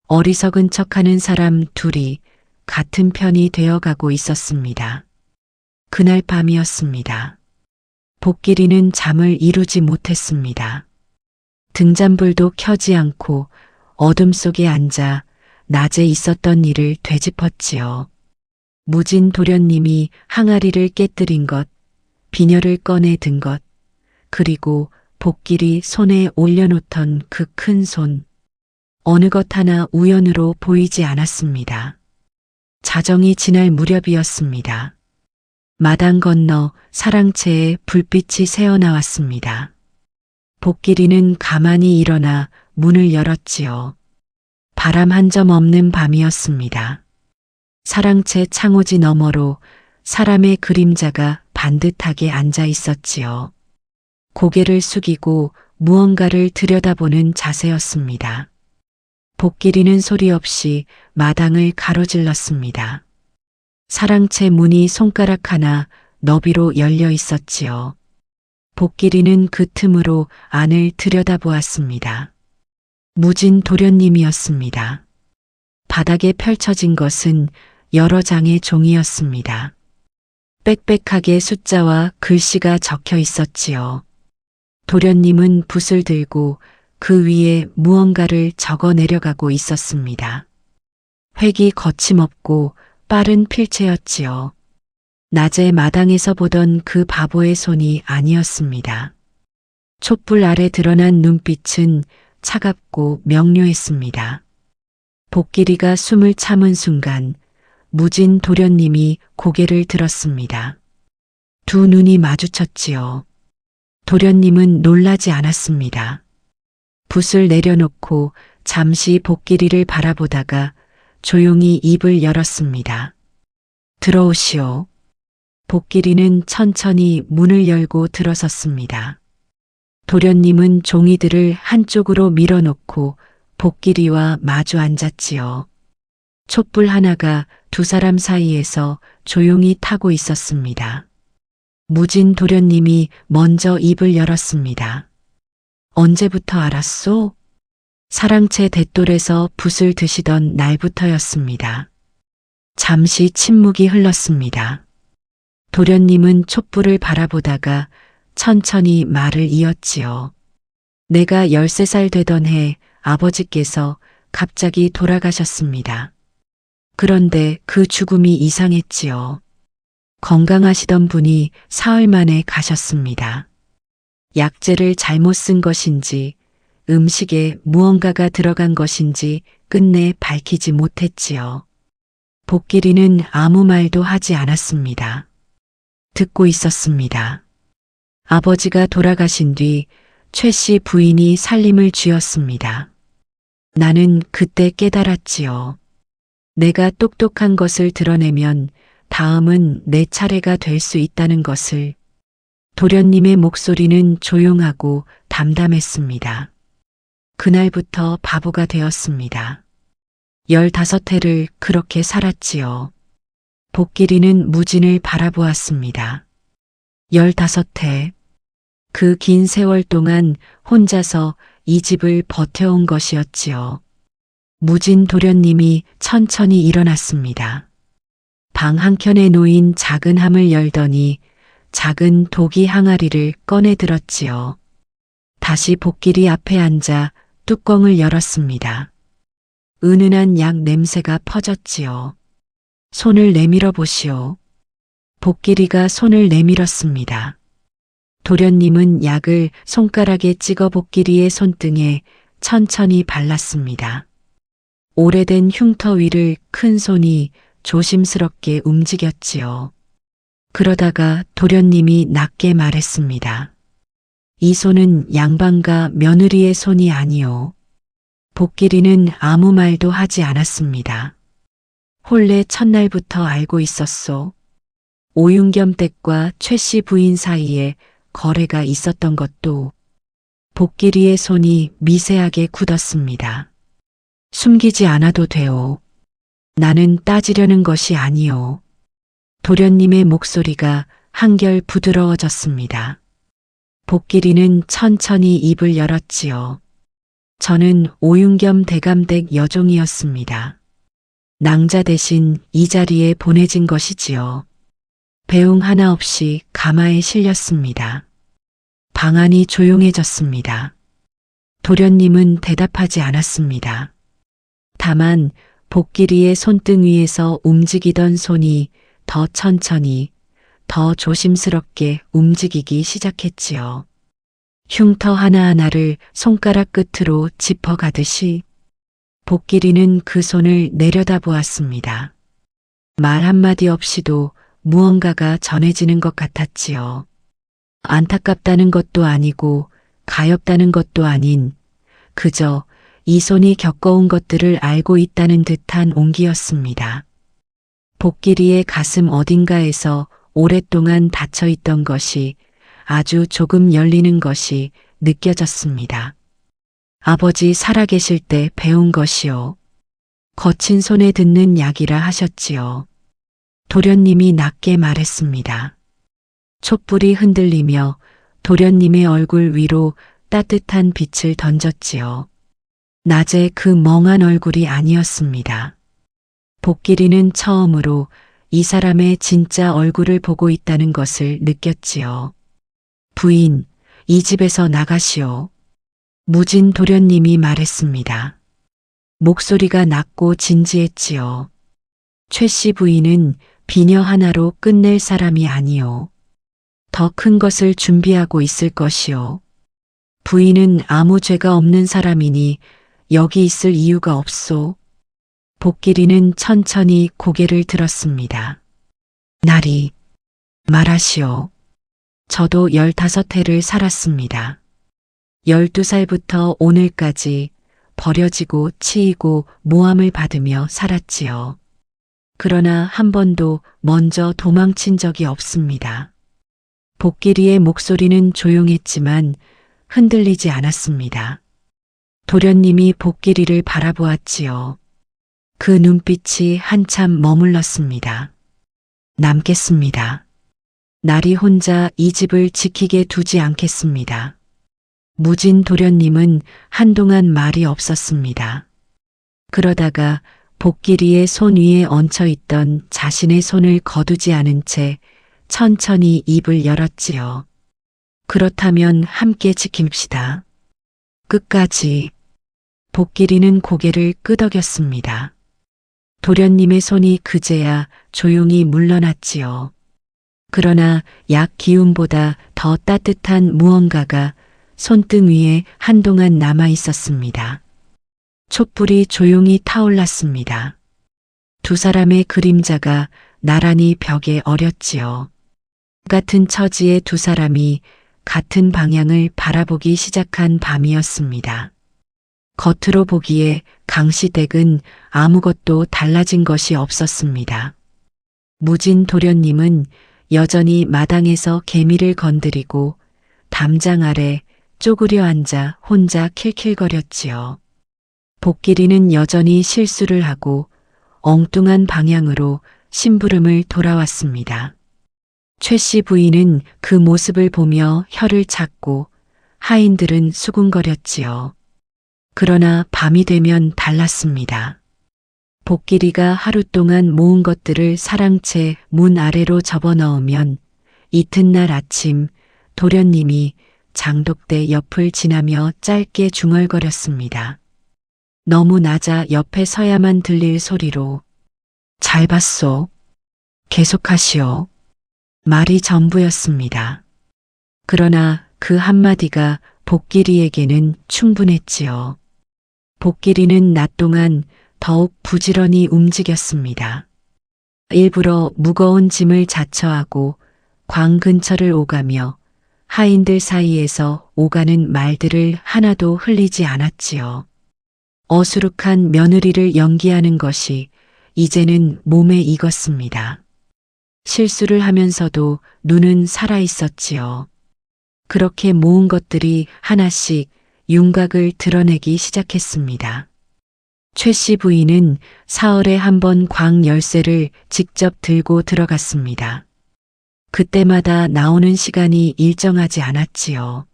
어리석은 척하는 사람 둘이 같은 편이 되어가고 있었습니다. 그날 밤이었습니다. 복길이는 잠을 이루지 못했습니다. 등잔불도 켜지 않고 어둠 속에 앉아 낮에 있었던 일을 되짚었지요. 무진 도련님이 항아리를 깨뜨린 것, 비녀를 꺼내 든 것, 그리고 복길이 손에 올려놓던 그 큰 손. 어느 것 하나 우연으로 보이지 않았습니다. 자정이 지날 무렵이었습니다. 마당 건너 사랑채에 불빛이 새어나왔습니다. 복길이는 가만히 일어나 문을 열었지요. 바람 한 점 없는 밤이었습니다. 사랑채 창호지 너머로 사람의 그림자가 반듯하게 앉아 있었지요. 고개를 숙이고 무언가를 들여다보는 자세였습니다. 복길이는 소리 없이 마당을 가로질렀습니다. 사랑채 문이 손가락 하나 너비로 열려 있었지요. 복길이는 그 틈으로 안을 들여다보았습니다. 무진 도련님이었습니다. 바닥에 펼쳐진 것은 여러 장의 종이였습니다. 빽빽하게 숫자와 글씨가 적혀 있었지요. 도련님은 붓을 들고 그 위에 무언가를 적어 내려가고 있었습니다. 획이 거침없고 빠른 필체였지요. 낮에 마당에서 보던 그 바보의 손이 아니었습니다. 촛불 아래 드러난 눈빛은 차갑고 명료했습니다. 복길이가 숨을 참은 순간 무진 도련님이 고개를 들었습니다. 두 눈이 마주쳤지요. 도련님은 놀라지 않았습니다. 붓을 내려놓고 잠시 복길이를 바라보다가 조용히 입을 열었습니다. 들어오시오. 복길이는 천천히 문을 열고 들어섰습니다. 도련님은 종이들을 한쪽으로 밀어놓고 복길이와 마주 앉았지요. 촛불 하나가 두 사람 사이에서 조용히 타고 있었습니다. 무진 도련님이 먼저 입을 열었습니다. 언제부터 알았소? 사랑채 돛돌에서 붓을 드시던 날부터였습니다. 잠시 침묵이 흘렀습니다. 도련님은 촛불을 바라보다가 천천히 말을 이었지요. 내가 13살 되던 해 아버지께서 갑자기 돌아가셨습니다. 그런데 그 죽음이 이상했지요. 건강하시던 분이 사흘 만에 가셨습니다. 약재를 잘못 쓴 것인지 음식에 무언가가 들어간 것인지 끝내 밝히지 못했지요. 복길이는 아무 말도 하지 않았습니다. 듣고 있었습니다. 아버지가 돌아가신 뒤 최 씨 부인이 살림을 쥐었습니다. 나는 그때 깨달았지요. 내가 똑똑한 것을 드러내면 다음은 내 차례가 될 수 있다는 것을. 도련님의 목소리는 조용하고 담담했습니다. 그날부터 바보가 되었습니다. 15해를 그렇게 살았지요. 복길이는 무진을 바라보았습니다. 15해. 그 긴 세월 동안 혼자서 이 집을 버텨온 것이었지요. 무진 도련님이 천천히 일어났습니다. 방 한켠에 놓인 작은 함을 열더니 작은 도기 항아리를 꺼내 들었지요. 다시 복길이 앞에 앉아 뚜껑을 열었습니다. 은은한 약 냄새가 퍼졌지요. 손을 내밀어 보시오. 복길이가 손을 내밀었습니다. 도련님은 약을 손가락에 찍어 복길이의 손등에 천천히 발랐습니다. 오래된 흉터 위를 큰 손이 조심스럽게 움직였지요. 그러다가 도련님이 낮게 말했습니다. 이 손은 양반과 며느리의 손이 아니오. 복길이는 아무 말도 하지 않았습니다. 혼례 첫날부터 알고 있었소. 오윤겸 댁과 최 씨 부인 사이에 거래가 있었던 것도. 복길이의 손이 미세하게 굳었습니다. 숨기지 않아도 돼오. 나는 따지려는 것이 아니오. 도련님의 목소리가 한결 부드러워졌습니다. 복길이는 천천히 입을 열었지요. 저는 오윤겸 대감댁 여종이었습니다. 낭자 대신 이 자리에 보내진 것이지요. 배웅 하나 없이 가마에 실렸습니다. 방안이 조용해졌습니다. 도련님은 대답하지 않았습니다. 다만 복길이의 손등 위에서 움직이던 손이 더 천천히, 더 조심스럽게 움직이기 시작했지요. 흉터 하나하나를 손가락 끝으로 짚어가듯이 복길이는 그 손을 내려다보았습니다. 말 한마디 없이도 무언가가 전해지는 것 같았지요. 안타깝다는 것도 아니고 가엾다는 것도 아닌 그저 이 손이 겪어온 것들을 알고 있다는 듯한 온기였습니다. 복길이의 가슴 어딘가에서 오랫동안 닫혀있던 것이 아주 조금 열리는 것이 느껴졌습니다. 아버지 살아계실 때 배운 것이요. 거친 손에 듣는 약이라 하셨지요. 도련님이 낮게 말했습니다. 촛불이 흔들리며 도련님의 얼굴 위로 따뜻한 빛을 던졌지요. 낮에 그 멍한 얼굴이 아니었습니다. 복길이는 처음으로 이 사람의 진짜 얼굴을 보고 있다는 것을 느꼈지요. 부인, 이 집에서 나가시오. 무진 도련님이 말했습니다. 목소리가 낮고 진지했지요. 최 씨 부인은 비녀 하나로 끝낼 사람이 아니오. 더 큰 것을 준비하고 있을 것이오. 부인은 아무 죄가 없는 사람이니 여기 있을 이유가 없소. 복길이는 천천히 고개를 들었습니다. 나리, 말하시오. 저도 15해를 살았습니다. 12살부터 오늘까지 버려지고 치이고 모함을 받으며 살았지요. 그러나 한 번도 먼저 도망친 적이 없습니다. 복길이의 목소리는 조용했지만 흔들리지 않았습니다. 도련님이 복길이를 바라보았지요. 그 눈빛이 한참 머물렀습니다. 남겠습니다. 나리 혼자 이 집을 지키게 두지 않겠습니다. 무진 도련님은 한동안 말이 없었습니다. 그러다가 복길이의 손 위에 얹혀 있던 자신의 손을 거두지 않은 채 천천히 입을 열었지요. 그렇다면 함께 지킵시다. 끝까지. 복길이는 고개를 끄덕였습니다. 도련님의 손이 그제야 조용히 물러났지요. 그러나 약 기운보다 더 따뜻한 무언가가 손등 위에 한동안 남아 있었습니다. 촛불이 조용히 타올랐습니다. 두 사람의 그림자가 나란히 벽에 어렸지요. 같은 처지의 두 사람이 같은 방향을 바라보기 시작한 밤이었습니다. 겉으로 보기에 강시댁은 아무것도 달라진 것이 없었습니다. 무진 도련님은 여전히 마당에서 개미를 건드리고 담장 아래 쪼그려 앉아 혼자 킬킬거렸지요. 복길이는 여전히 실수를 하고 엉뚱한 방향으로 심부름을 돌아왔습니다. 최 씨 부인은 그 모습을 보며 혀를 찾고 하인들은 수군거렸지요. 그러나 밤이 되면 달랐습니다. 복길이가 하루 동안 모은 것들을 사랑채 문 아래로 접어넣으면 이튿날 아침 도련님이 장독대 옆을 지나며 짧게 중얼거렸습니다. 너무 낮아 옆에 서야만 들릴 소리로 잘 봤소. 계속하시오. 말이 전부였습니다. 그러나 그 한마디가 복길이에게는 충분했지요. 복길이는 낮 동안 더욱 부지런히 움직였습니다. 일부러 무거운 짐을 자처하고 광 근처를 오가며 하인들 사이에서 오가는 말들을 하나도 흘리지 않았지요. 어수룩한 며느리를 연기하는 것이 이제는 몸에 익었습니다. 실수를 하면서도 눈은 살아 있었지요. 그렇게 모은 것들이 하나씩 윤곽을 드러내기 시작했습니다. 최 씨 부인은 사흘에 한 번 광 열쇠를 직접 들고 들어갔습니다. 그때마다 나오는 시간이 일정하지 않았지요.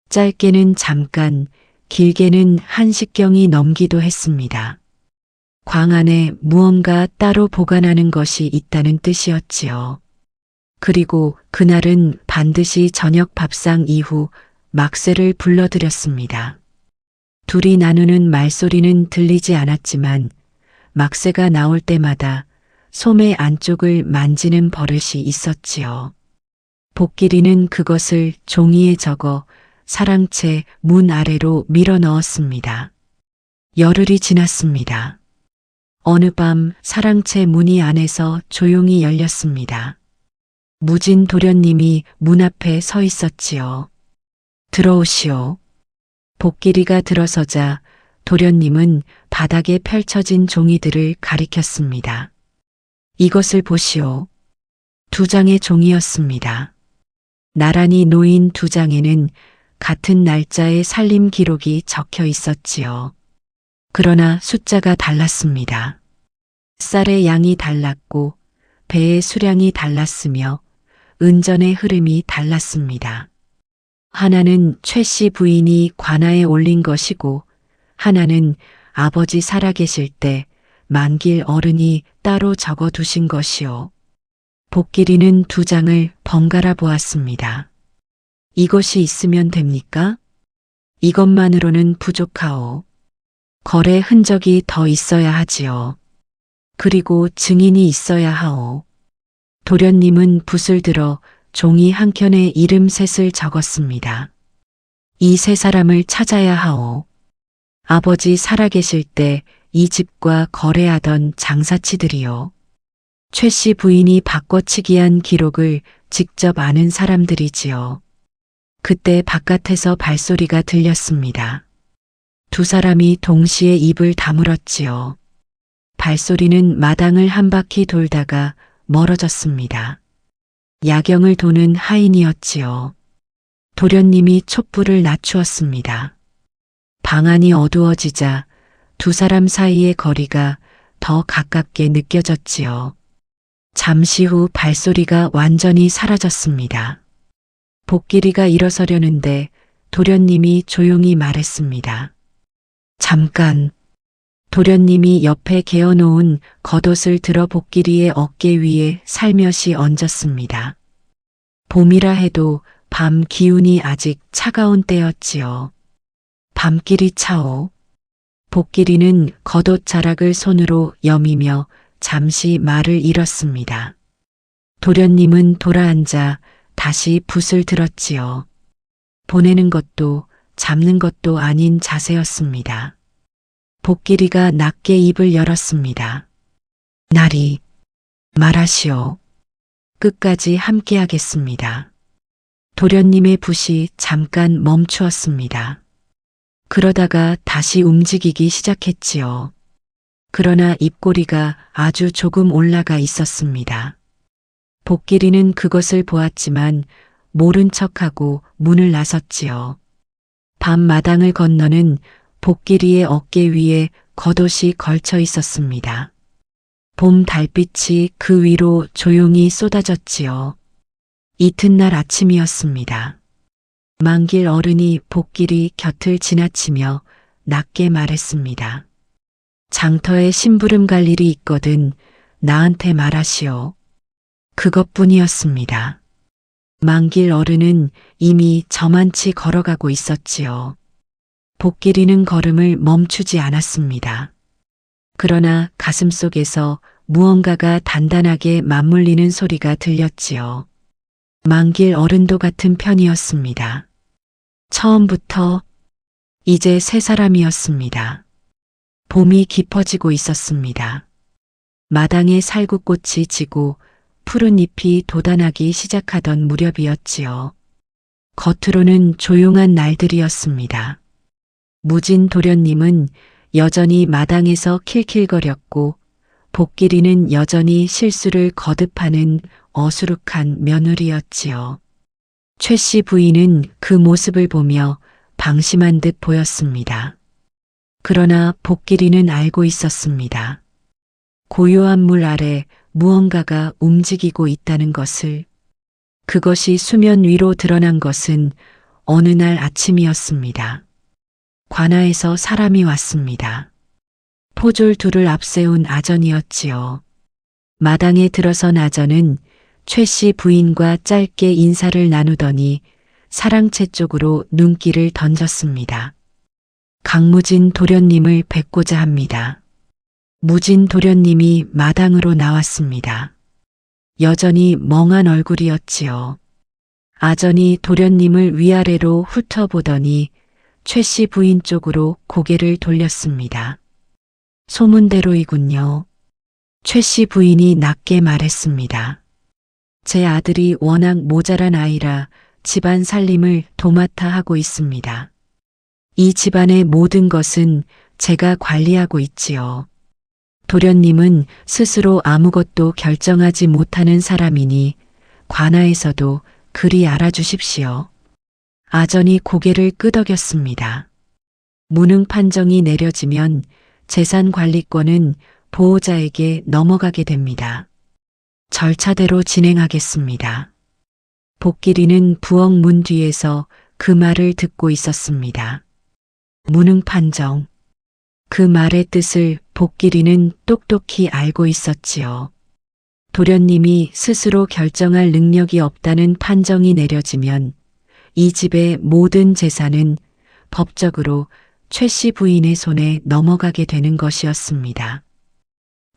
짧게는 잠깐, 길게는 1시경이 넘기도 했습니다. 광 안에 무언가 따로 보관하는 것이 있다는 뜻이었지요. 그리고 그날은 반드시 저녁 밥상 이후 막쇠를 불러들였습니다. 둘이 나누는 말소리는 들리지 않았지만 막쇠가 나올 때마다 소매 안쪽을 만지는 버릇이 있었지요. 복길이는 그것을 종이에 적어 사랑채 문 아래로 밀어 넣었습니다. 열흘이 지났습니다. 어느 밤 사랑채 문이 안에서 조용히 열렸습니다. 무진 도련님이 문 앞에 서 있었지요. 들어오시오. 복길이가 들어서자 도련님은 바닥에 펼쳐진 종이들을 가리켰습니다. 이것을 보시오. 2장의 종이였습니다. 나란히 놓인 2장에는 같은 날짜의 살림 기록이 적혀 있었지요. 그러나 숫자가 달랐습니다. 쌀의 양이 달랐고 배의 수량이 달랐으며 은전의 흐름이 달랐습니다. 하나는 최 씨 부인이 관아에 올린 것이고 하나는 아버지 살아계실 때 만길 어른이 따로 적어두신 것이요. 복길이는 2장을 번갈아 보았습니다. 이것이 있으면 됩니까? 이것만으로는 부족하오. 거래 흔적이 더 있어야 하지요. 그리고 증인이 있어야 하오. 도련님은 붓을 들어 종이 한 켠에 이름 셋을 적었습니다. 이 세 사람을 찾아야 하오. 아버지 살아계실 때 이 집과 거래하던 장사치들이요. 최 씨 부인이 바꿔치기한 기록을 직접 아는 사람들이지요. 그때 바깥에서 발소리가 들렸습니다. 2 사람이 동시에 입을 다물었지요. 발소리는 마당을 한 바퀴 돌다가 멀어졌습니다. 야경을 도는 하인이었지요. 도련님이 촛불을 낮추었습니다. 방안이 어두워지자 2 사람 사이의 거리가 더 가깝게 느껴졌지요. 잠시 후 발소리가 완전히 사라졌습니다. 복길이가 일어서려는데 도련님이 조용히 말했습니다. 잠깐. 도련님이 옆에 개어놓은 겉옷을 들어 복길이의 어깨 위에 살며시 얹었습니다. 봄이라 해도 밤 기운이 아직 차가운 때였지요. 밤길이 차오. 복길이는 겉옷 자락을 손으로 여미며 잠시 말을 잃었습니다. 도련님은 돌아앉아 다시 붓을 들었지요. 보내는 것도 잡는 것도 아닌 자세였습니다. 복길이가 낮게 입을 열었습니다. 나리, 말하시오. 끝까지 함께하겠습니다. 도련님의 붓이 잠깐 멈추었습니다. 그러다가 다시 움직이기 시작했지요. 그러나 입꼬리가 아주 조금 올라가 있었습니다. 복길이는 그것을 보았지만 모른 척하고 문을 나섰지요. 밤마당을 건너는 복길이의 어깨 위에 겉옷이 걸쳐 있었습니다. 봄 달빛이 그 위로 조용히 쏟아졌지요. 이튿날 아침이었습니다. 만길 어른이 복길이 곁을 지나치며 낮게 말했습니다. 장터에 심부름 갈 일이 있거든 나한테 말하시오. 그것뿐이었습니다. 만길 어른은 이미 저만치 걸어가고 있었지요. 복길이는 걸음을 멈추지 않았습니다. 그러나 가슴속에서 무언가가 단단하게 맞물리는 소리가 들렸지요. 만길 어른도 같은 편이었습니다. 처음부터 이제 3 사람이었습니다. 봄이 깊어지고 있었습니다. 마당에 살구꽃이 지고 푸른 잎이 돋아나기 시작하던 무렵이었지요. 겉으로는 조용한 날들이었습니다. 무진 도련님은 여전히 마당에서 킬킬거렸고 복길이는 여전히 실수를 거듭하는 어수룩한 며느리였지요. 최 씨 부인은 그 모습을 보며 방심한 듯 보였습니다. 그러나 복길이는 알고 있었습니다. 고요한 물 아래 무언가가 움직이고 있다는 것을. 그것이 수면 위로 드러난 것은 어느 날 아침이었습니다. 관아에서 사람이 왔습니다. 포졸 2를 앞세운 아전이었지요. 마당에 들어선 아전은 최 씨 부인과 짧게 인사를 나누더니 사랑채 쪽으로 눈길을 던졌습니다. 강무진 도련님을 뵙고자 합니다. 무진 도련님이 마당으로 나왔습니다. 여전히 멍한 얼굴이었지요. 아전이 도련님을 위아래로 훑어보더니 최 씨 부인 쪽으로 고개를 돌렸습니다. 소문대로이군요. 최 씨 부인이 낮게 말했습니다. 제 아들이 워낙 모자란 아이라 집안 살림을 도맡아 하고 있습니다. 이 집안의 모든 것은 제가 관리하고 있지요. 도련님은 스스로 아무것도 결정하지 못하는 사람이니 관아에서도 그리 알아주십시오. 아전이 고개를 끄덕였습니다. 무능 판정이 내려지면 재산 관리권은 보호자에게 넘어가게 됩니다. 절차대로 진행하겠습니다. 복길이는 부엌 문 뒤에서 그 말을 듣고 있었습니다. 무능 판정. 그 말의 뜻을 복길이는 똑똑히 알고 있었지요. 도련님이 스스로 결정할 능력이 없다는 판정이 내려지면 이 집의 모든 재산은 법적으로 최 씨 부인의 손에 넘어가게 되는 것이었습니다.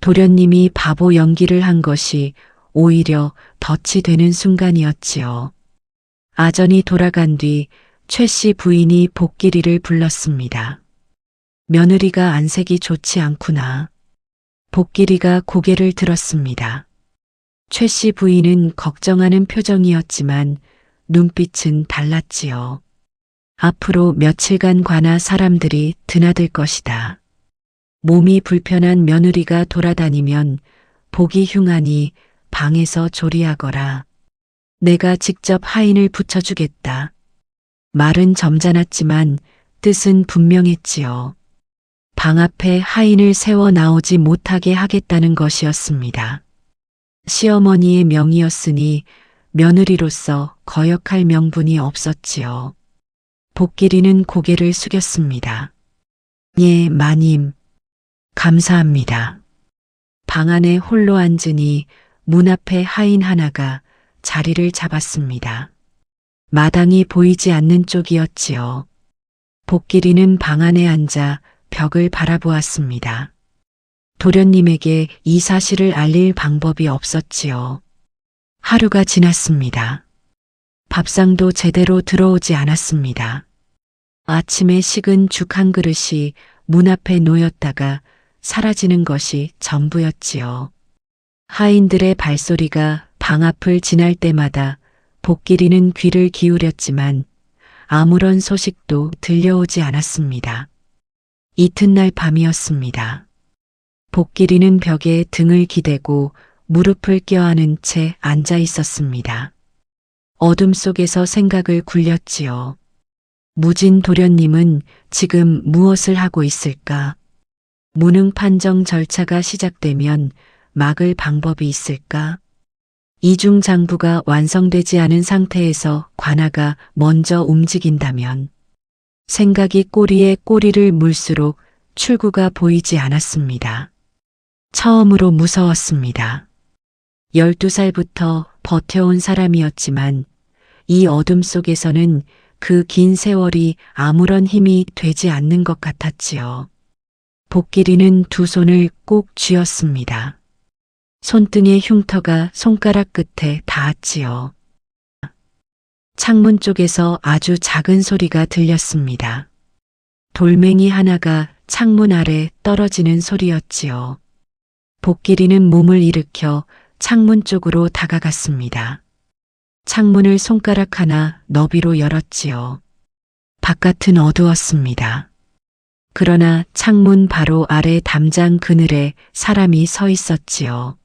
도련님이 바보 연기를 한 것이 오히려 덫이 되는 순간이었지요. 아전이 돌아간 뒤 최 씨 부인이 복길이를 불렀습니다. 며느리가 안색이 좋지 않구나. 복길이가 고개를 들었습니다. 최 씨 부인은 걱정하는 표정이었지만 눈빛은 달랐지요. 앞으로 며칠간 관아 사람들이 드나들 것이다. 몸이 불편한 며느리가 돌아다니면 보기 흉하니 방에서 조리하거라. 내가 직접 하인을 붙여주겠다. 말은 점잖았지만 뜻은 분명했지요. 방 앞에 하인을 세워 나오지 못하게 하겠다는 것이었습니다. 시어머니의 명이었으니 며느리로서 거역할 명분이 없었지요. 복길이는 고개를 숙였습니다. 예, 마님. 감사합니다. 방 안에 홀로 앉으니 문 앞에 하인 하나가 자리를 잡았습니다. 마당이 보이지 않는 쪽이었지요. 복길이는 방 안에 앉아 벽을 바라보았습니다. 도련님에게 이 사실을 알릴 방법이 없었지요. 하루가 지났습니다. 밥상도 제대로 들어오지 않았습니다. 아침에 식은 죽 한 그릇이 문 앞에 놓였다가 사라지는 것이 전부였지요. 하인들의 발소리가 방 앞을 지날 때마다 복길이는 귀를 기울였지만 아무런 소식도 들려오지 않았습니다. 이튿날 밤이었습니다. 복길이는 벽에 등을 기대고 무릎을 껴안은 채 앉아 있었습니다. 어둠 속에서 생각을 굴렸지요. 무진 도련님은 지금 무엇을 하고 있을까? 무능 판정 절차가 시작되면 막을 방법이 있을까? 이중 장부가 완성되지 않은 상태에서 관아가 먼저 움직인다면 생각이 꼬리에 꼬리를 물수록 출구가 보이지 않았습니다. 처음으로 무서웠습니다. 12살부터 버텨온 사람이었지만 이 어둠 속에서는 그 긴 세월이 아무런 힘이 되지 않는 것 같았지요. 복길이는 두 손을 꼭 쥐었습니다. 손등의 흉터가 손가락 끝에 닿았지요. 창문 쪽에서 아주 작은 소리가 들렸습니다. 돌멩이 하나가 창문 아래 떨어지는 소리였지요. 복길이는 몸을 일으켜 창문 쪽으로 다가갔습니다. 창문을 손가락 하나 너비로 열었지요. 바깥은 어두웠습니다. 그러나 창문 바로 아래 담장 그늘에 사람이 서 있었지요.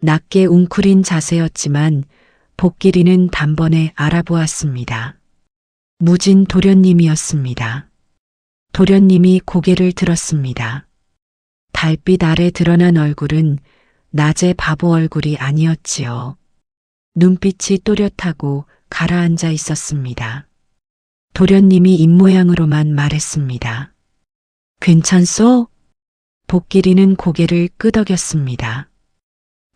낮게 웅크린 자세였지만 복길이는 단번에 알아보았습니다. 무진 도련님이었습니다. 도련님이 고개를 들었습니다. 달빛 아래 드러난 얼굴은 낮의 바보 얼굴이 아니었지요. 눈빛이 또렷하고 가라앉아 있었습니다. 도련님이 입모양으로만 말했습니다. 괜찮소? 복길이는 고개를 끄덕였습니다.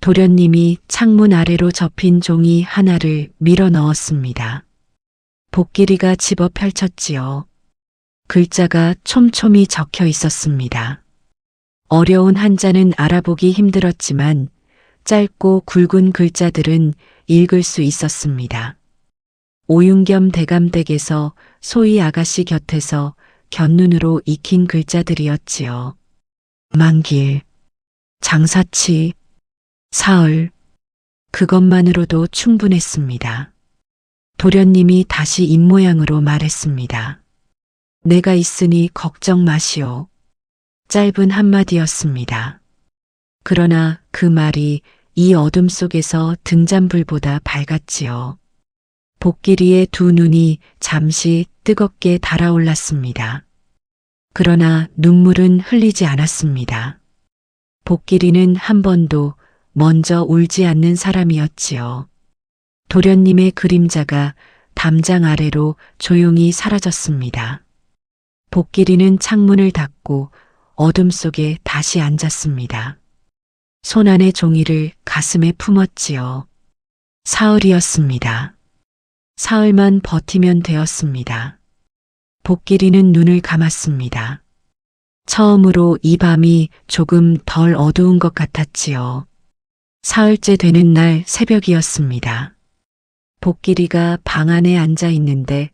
도련님이 창문 아래로 접힌 종이 하나를 밀어 넣었습니다. 복길이가 집어 펼쳤지요. 글자가 촘촘히 적혀 있었습니다. 어려운 한자는 알아보기 힘들었지만 짧고 굵은 글자들은 읽을 수 있었습니다. 오윤겸 대감댁에서 소희 아가씨 곁에서 곁눈으로 익힌 글자들이었지요. 만길, 장사치, 사흘, 그것만으로도 충분했습니다. 도련님이 다시 입모양으로 말했습니다. 내가 있으니 걱정 마시오. 짧은 한마디였습니다. 그러나 그 말이 이 어둠 속에서 등잔불보다 밝았지요. 복길이의 두 눈이 잠시 뜨겁게 달아올랐습니다. 그러나 눈물은 흘리지 않았습니다. 복길이는 한 번도 먼저 울지 않는 사람이었지요. 도련님의 그림자가 담장 아래로 조용히 사라졌습니다. 복길이는 창문을 닫고 어둠 속에 다시 앉았습니다. 손 안의 종이를 가슴에 품었지요. 사흘이었습니다. 사흘만 버티면 되었습니다. 복길이는 눈을 감았습니다. 처음으로 이 밤이 조금 덜 어두운 것 같았지요. 사흘째 되는 날 새벽이었습니다. 복길이가 방 안에 앉아 있는데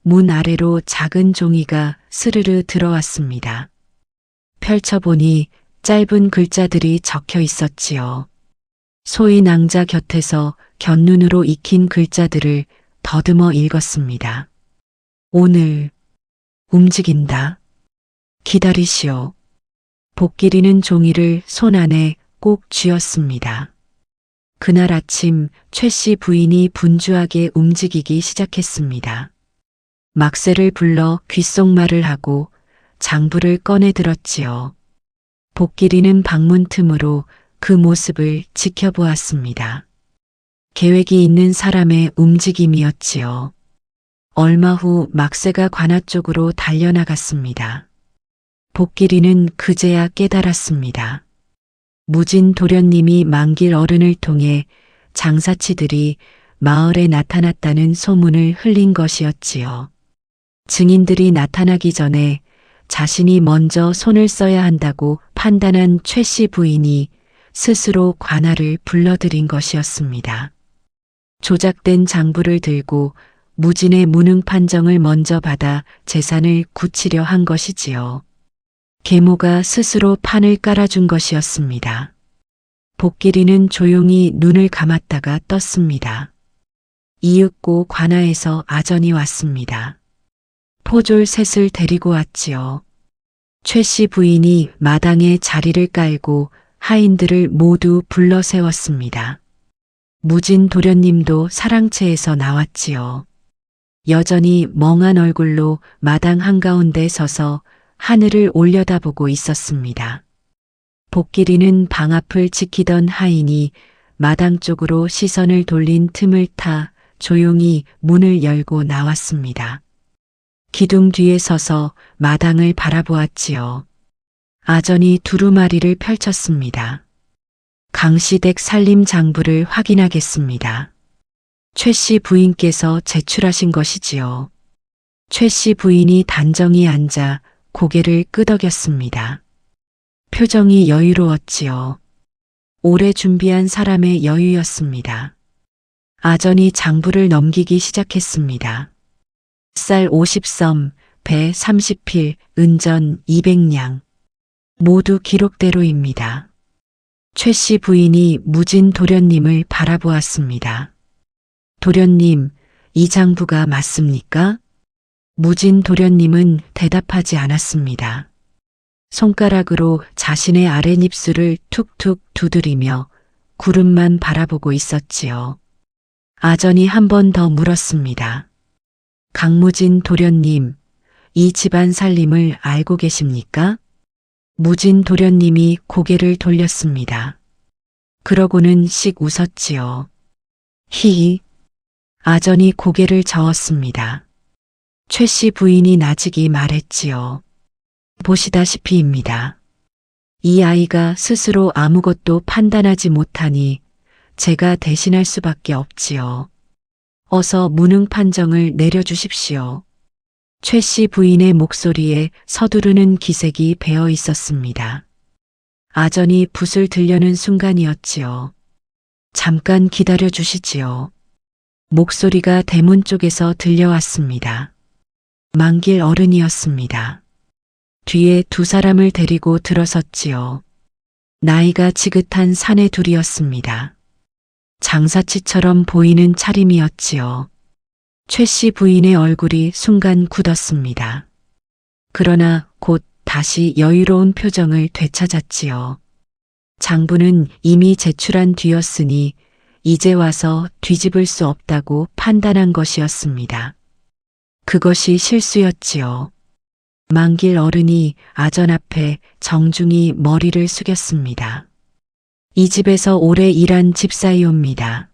문 아래로 작은 종이가 스르르 들어왔습니다. 펼쳐보니 짧은 글자들이 적혀 있었지요. 소희 낭자 곁에서 곁눈으로 익힌 글자들을 더듬어 읽었습니다. 오늘 움직인다. 기다리시오. 복길이는 종이를 손 안에 꼭 쥐었습니다. 그날 아침 최 씨 부인이 분주하게 움직이기 시작했습니다. 막새를 불러 귓속말을 하고 장부를 꺼내 들었지요. 복길이는 방문 틈으로 그 모습을 지켜보았습니다. 계획이 있는 사람의 움직임이었지요. 얼마 후 막새가 관아 쪽으로 달려나갔습니다. 복길이는 그제야 깨달았습니다. 무진 도련님이 만길 어른을 통해 장사치들이 마을에 나타났다는 소문을 흘린 것이었지요. 증인들이 나타나기 전에 자신이 먼저 손을 써야 한다고 판단한 최 씨 부인이 스스로 관아를 불러들인 것이었습니다. 조작된 장부를 들고 무진의 무능 판정을 먼저 받아 재산을 굳히려 한 것이지요. 계모가 스스로 판을 깔아준 것이었습니다. 복길이는 조용히 눈을 감았다가 떴습니다. 이윽고 관아에서 아전이 왔습니다. 포졸 셋을 데리고 왔지요. 최 씨 부인이 마당에 자리를 깔고 하인들을 모두 불러 세웠습니다. 무진 도련님도 사랑채에서 나왔지요. 여전히 멍한 얼굴로 마당 한가운데 서서 하늘을 올려다보고 있었습니다. 복길이는 방 앞을 지키던 하인이 마당 쪽으로 시선을 돌린 틈을 타 조용히 문을 열고 나왔습니다. 기둥 뒤에 서서 마당을 바라보았지요. 아전이 두루마리를 펼쳤습니다. 강시댁 살림 장부를 확인하겠습니다. 최 씨 부인께서 제출하신 것이지요. 최 씨 부인이 단정히 앉아 고개를 끄덕였습니다. 표정이 여유로웠지요. 오래 준비한 사람의 여유였습니다. 아전이 장부를 넘기기 시작했습니다. 쌀 50섬, 배 30필, 은전 200냥. 모두 기록대로입니다. 최 씨 부인이 무진 도련님을 바라보았습니다. 도련님, 이 장부가 맞습니까? 무진 도련님은 대답하지 않았습니다. 손가락으로 자신의 아랫입술을 툭툭 두드리며 구름만 바라보고 있었지요. 아전이 한 번 더 물었습니다. 강무진 도련님, 이 집안 살림을 알고 계십니까? 무진 도련님이 고개를 돌렸습니다. 그러고는 씩 웃었지요. 히히. 아전이 고개를 저었습니다. 최 씨 부인이 나직이 말했지요. 보시다시피입니다. 이 아이가 스스로 아무것도 판단하지 못하니 제가 대신할 수밖에 없지요. 어서 무능 판정을 내려주십시오. 최 씨 부인의 목소리에 서두르는 기색이 배어 있었습니다. 아전이 붓을 들려는 순간이었지요. 잠깐 기다려 주시지요. 목소리가 대문 쪽에서 들려왔습니다. 만길 어른이었습니다. 뒤에 두 사람을 데리고 들어섰지요. 나이가 지긋한 사내 둘이었습니다. 장사치처럼 보이는 차림이었지요. 최 씨 부인의 얼굴이 순간 굳었습니다. 그러나 곧 다시 여유로운 표정을 되찾았지요. 장부는 이미 제출한 뒤였으니 이제 와서 뒤집을 수 없다고 판단한 것이었습니다. 그것이 실수였지요. 만길 어른이 아전 앞에 정중히 머리를 숙였습니다. 이 집에서 오래 일한 집사이옵니다.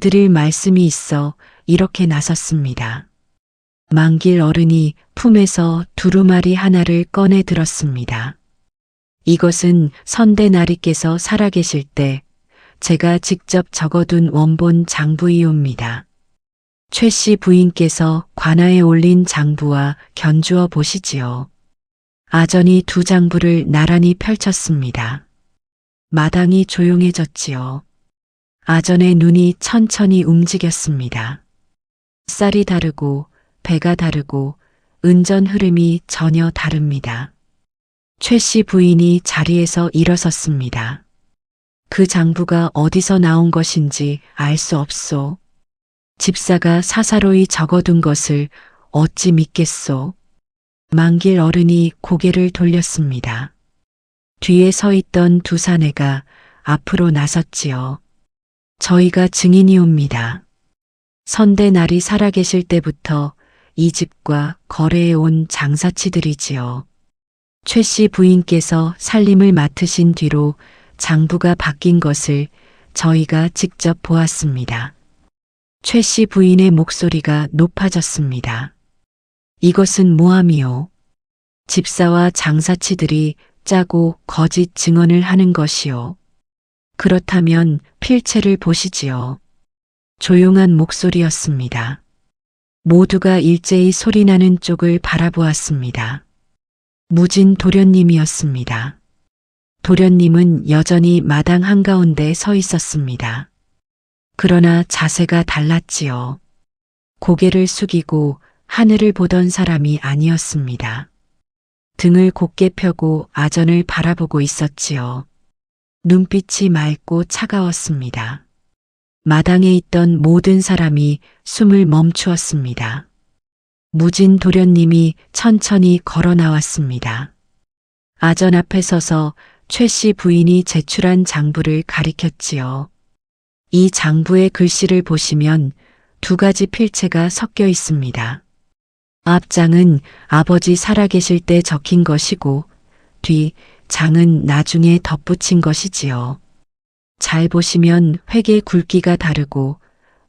드릴 말씀이 있어 이렇게 나섰습니다. 만길 어른이 품에서 두루마리 하나를 꺼내 들었습니다. 이것은 선대나리께서 살아계실 때 제가 직접 적어둔 원본 장부이옵니다. 최 씨 부인께서 관아에 올린 장부와 견주어 보시지요. 아전이 두 장부를 나란히 펼쳤습니다. 마당이 조용해졌지요. 아전의 눈이 천천히 움직였습니다. 쌀이 다르고 배가 다르고 은전 흐름이 전혀 다릅니다. 최 씨 부인이 자리에서 일어섰습니다. 그 장부가 어디서 나온 것인지 알 수 없소. 집사가 사사로이 적어둔 것을 어찌 믿겠소. 만길 어른이 고개를 돌렸습니다. 뒤에 서 있던 두 사내가 앞으로 나섰지요. 저희가 증인이옵니다. 선대날이 살아계실 때부터 이 집과 거래해 온 장사치들이지요. 최 씨 부인께서 살림을 맡으신 뒤로 장부가 바뀐 것을 저희가 직접 보았습니다. 최 씨 부인의 목소리가 높아졌습니다. 이것은 모함이요. 집사와 장사치들이 짜고 거짓 증언을 하는 것이요. 그렇다면 필체를 보시지요. 조용한 목소리였습니다. 모두가 일제히 소리나는 쪽을 바라보았습니다. 무진 도련님이었습니다. 도련님은 여전히 마당 한가운데 서 있었습니다. 그러나 자세가 달랐지요. 고개를 숙이고 하늘을 보던 사람이 아니었습니다. 등을 곧게 펴고 아전을 바라보고 있었지요. 눈빛이 맑고 차가웠습니다. 마당에 있던 모든 사람이 숨을 멈추었습니다. 무진 도련님이 천천히 걸어 나왔습니다. 아전 앞에 서서 최 씨 부인이 제출한 장부를 가리켰지요. 이 장부의 글씨를 보시면 두 가지 필체가 섞여 있습니다. 앞장은 아버지 살아계실 때 적힌 것이고 뒤 장은 나중에 덧붙인 것이지요. 잘 보시면 획의 굵기가 다르고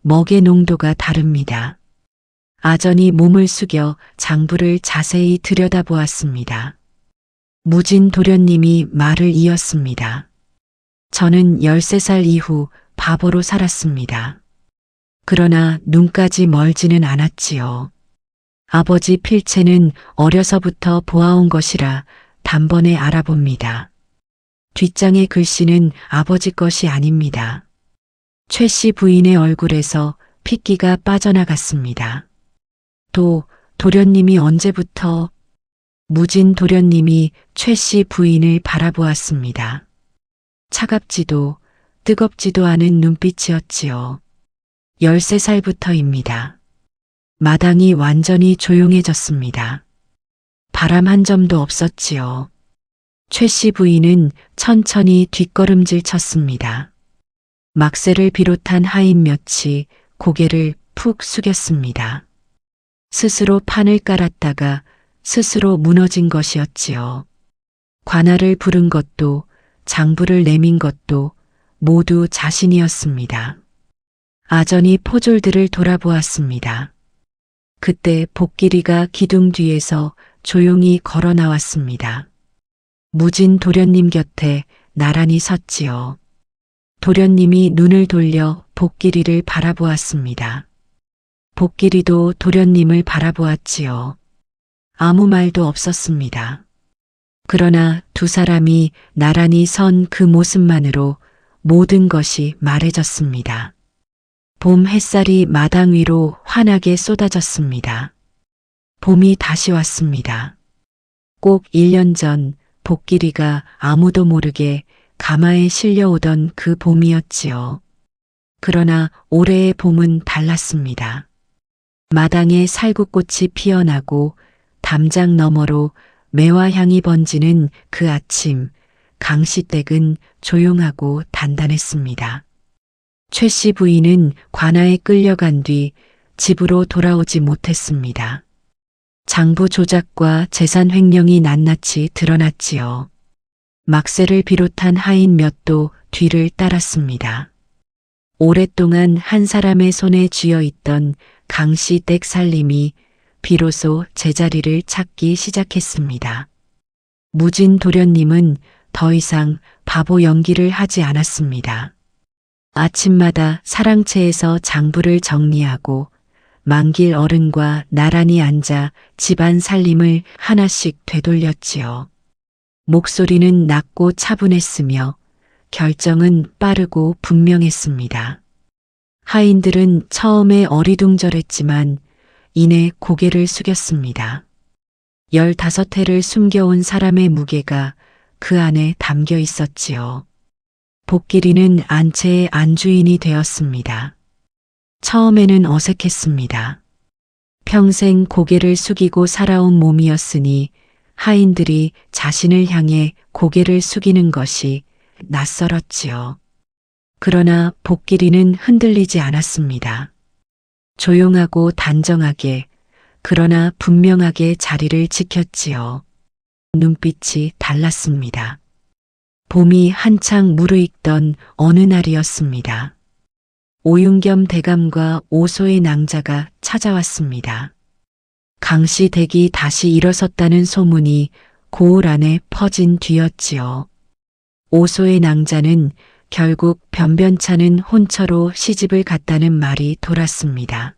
먹의 농도가 다릅니다. 아전이 몸을 숙여 장부를 자세히 들여다보았습니다. 무진 도련님이 말을 이었습니다. 저는 13살 이후 바보로 살았습니다. 그러나 눈까지 멀지는 않았지요. 아버지 필체는 어려서부터 보아온 것이라 단번에 알아봅니다. 뒷장의 글씨는 아버지 것이 아닙니다. 최 씨 부인의 얼굴에서 핏기가 빠져나갔습니다. 도련님이 언제부터? 무진 도련님이 최 씨 부인을 바라보았습니다. 차갑지도 뜨겁지도 않은 눈빛이었지요. 13살부터입니다. 마당이 완전히 조용해졌습니다. 바람 한 점도 없었지요. 최 씨 부인은 천천히 뒷걸음질 쳤습니다. 막새를 비롯한 하인 몇이 고개를 푹 숙였습니다. 스스로 판을 깔았다가 스스로 무너진 것이었지요. 관아를 부른 것도 장부를 내민 것도 모두 자신이었습니다. 아전이 포졸들을 돌아보았습니다. 그때 복길이가 기둥 뒤에서 조용히 걸어 나왔습니다. 무진 도련님 곁에 나란히 섰지요. 도련님이 눈을 돌려 복길이를 바라보았습니다. 복길이도 도련님을 바라보았지요. 아무 말도 없었습니다. 그러나 두 사람이 나란히 선 그 모습만으로 모든 것이 말해졌습니다. 봄 햇살이 마당 위로 환하게 쏟아졌습니다. 봄이 다시 왔습니다. 꼭 1년 전 복길이가 아무도 모르게 가마에 실려오던 그 봄이었지요. 그러나 올해의 봄은 달랐습니다. 마당에 살구꽃이 피어나고 담장 너머로 매화향이 번지는 그 아침, 강씨댁은 조용하고 단단했습니다. 최 씨 부인은 관아에 끌려간 뒤 집으로 돌아오지 못했습니다. 장부 조작과 재산 횡령이 낱낱이 드러났지요. 막새를 비롯한 하인 몇도 뒤를 따랐습니다. 오랫동안 한 사람의 손에 쥐어 있던 강씨 댁 살림이 비로소 제자리를 찾기 시작했습니다. 무진 도련님은 더 이상 바보 연기를 하지 않았습니다. 아침마다 사랑채에서 장부를 정리하고 만길 어른과 나란히 앉아 집안 살림을 하나씩 되돌렸지요. 목소리는 낮고 차분했으며 결정은 빠르고 분명했습니다. 하인들은 처음에 어리둥절했지만 이내 고개를 숙였습니다. 15해를 숨겨온 사람의 무게가 그 안에 담겨 있었지요. 복길이는 안채의 안주인이 되었습니다. 처음에는 어색했습니다. 평생 고개를 숙이고 살아온 몸이었으니 하인들이 자신을 향해 고개를 숙이는 것이 낯설었지요. 그러나 복길이는 흔들리지 않았습니다. 조용하고 단정하게 그러나 분명하게 자리를 지켰지요. 눈빛이 달랐습니다. 봄이 한창 무르익던 어느 날이었습니다. 오윤겸 대감과 오소의 낭자가 찾아왔습니다. 강씨 댁이 다시 일어섰다는 소문이 고을 안에 퍼진 뒤였지요. 오소의 낭자는 결국 변변찮은 혼처로 시집을 갔다는 말이 돌았습니다.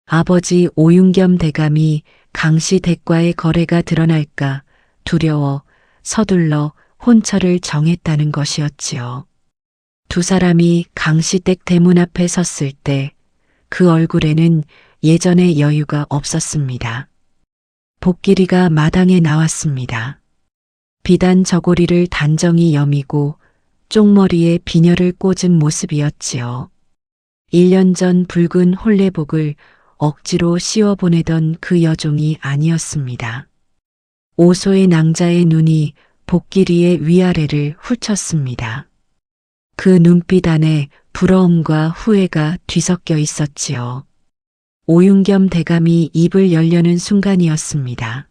아버지 오윤겸 대감이 강씨 댁과의 거래가 드러날까 두려워 서둘러 혼처를 정했다는 것이었지요. 두 사람이 강씨 댁 대문 앞에 섰을 때 그 얼굴에는 예전의 여유가 없었습니다. 복길이가 마당에 나왔습니다. 비단 저고리를 단정히 여미고 쪽머리에 비녀를 꽂은 모습이었지요. 1년 전 붉은 홀레복을 억지로 씌워보내던 그 여종이 아니었습니다. 오소의 낭자의 눈이 복길이의 위아래를 훑쳤습니다. 그 눈빛 안에 부러움과 후회가 뒤섞여 있었지요. 오윤겸 대감이 입을 열려는 순간이었습니다.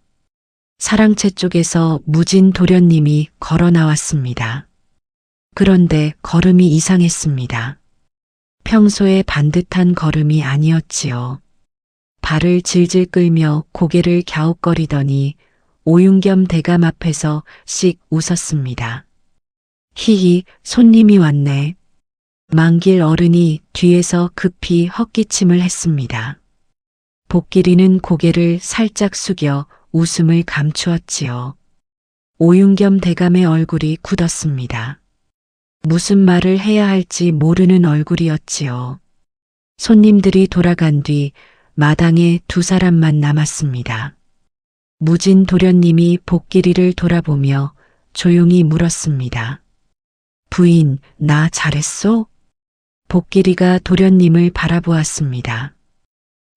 사랑채 쪽에서 무진 도련님이 걸어 나왔습니다. 그런데 걸음이 이상했습니다. 평소에 반듯한 걸음이 아니었지요. 발을 질질 끌며 고개를 갸웃거리더니 오윤겸 대감 앞에서 씩 웃었습니다. 히히, 손님이 왔네. 만길 어른이 뒤에서 급히 헛기침을 했습니다. 복길이는 고개를 살짝 숙여 웃음을 감추었지요. 오윤겸 대감의 얼굴이 굳었습니다. 무슨 말을 해야 할지 모르는 얼굴이었지요. 손님들이 돌아간 뒤 마당에 두 사람만 남았습니다. 무진 도련님이 복길이를 돌아보며 조용히 물었습니다. 부인, 나 잘했소? 복길이가 도련님을 바라보았습니다.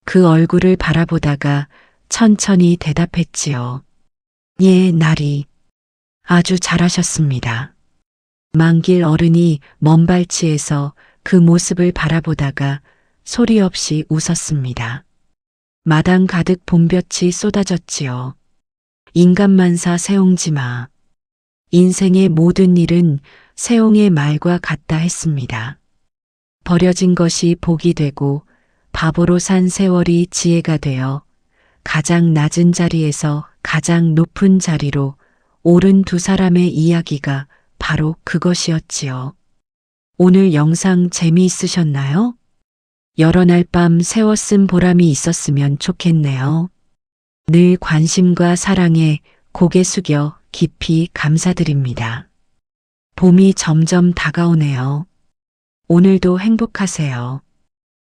그 얼굴을 바라보다가 천천히 대답했지요. 예, 나리. 아주 잘하셨습니다. 만길 어른이 먼 발치에서 그 모습을 바라보다가 소리 없이 웃었습니다. 마당 가득 봄볕이 쏟아졌지요. 인간만사 세옹지마. 인생의 모든 일은 세옹의 말과 같다 했습니다. 버려진 것이 복이 되고 바보로 산 세월이 지혜가 되어 가장 낮은 자리에서 가장 높은 자리로 오른 두 사람의 이야기가 바로 그것이었지요. 오늘 영상 재미있으셨나요? 여러 날 밤 새워 쓴 보람이 있었으면 좋겠네요. 늘 관심과 사랑에 고개 숙여 깊이 감사드립니다. 봄이 점점 다가오네요. 오늘도 행복하세요.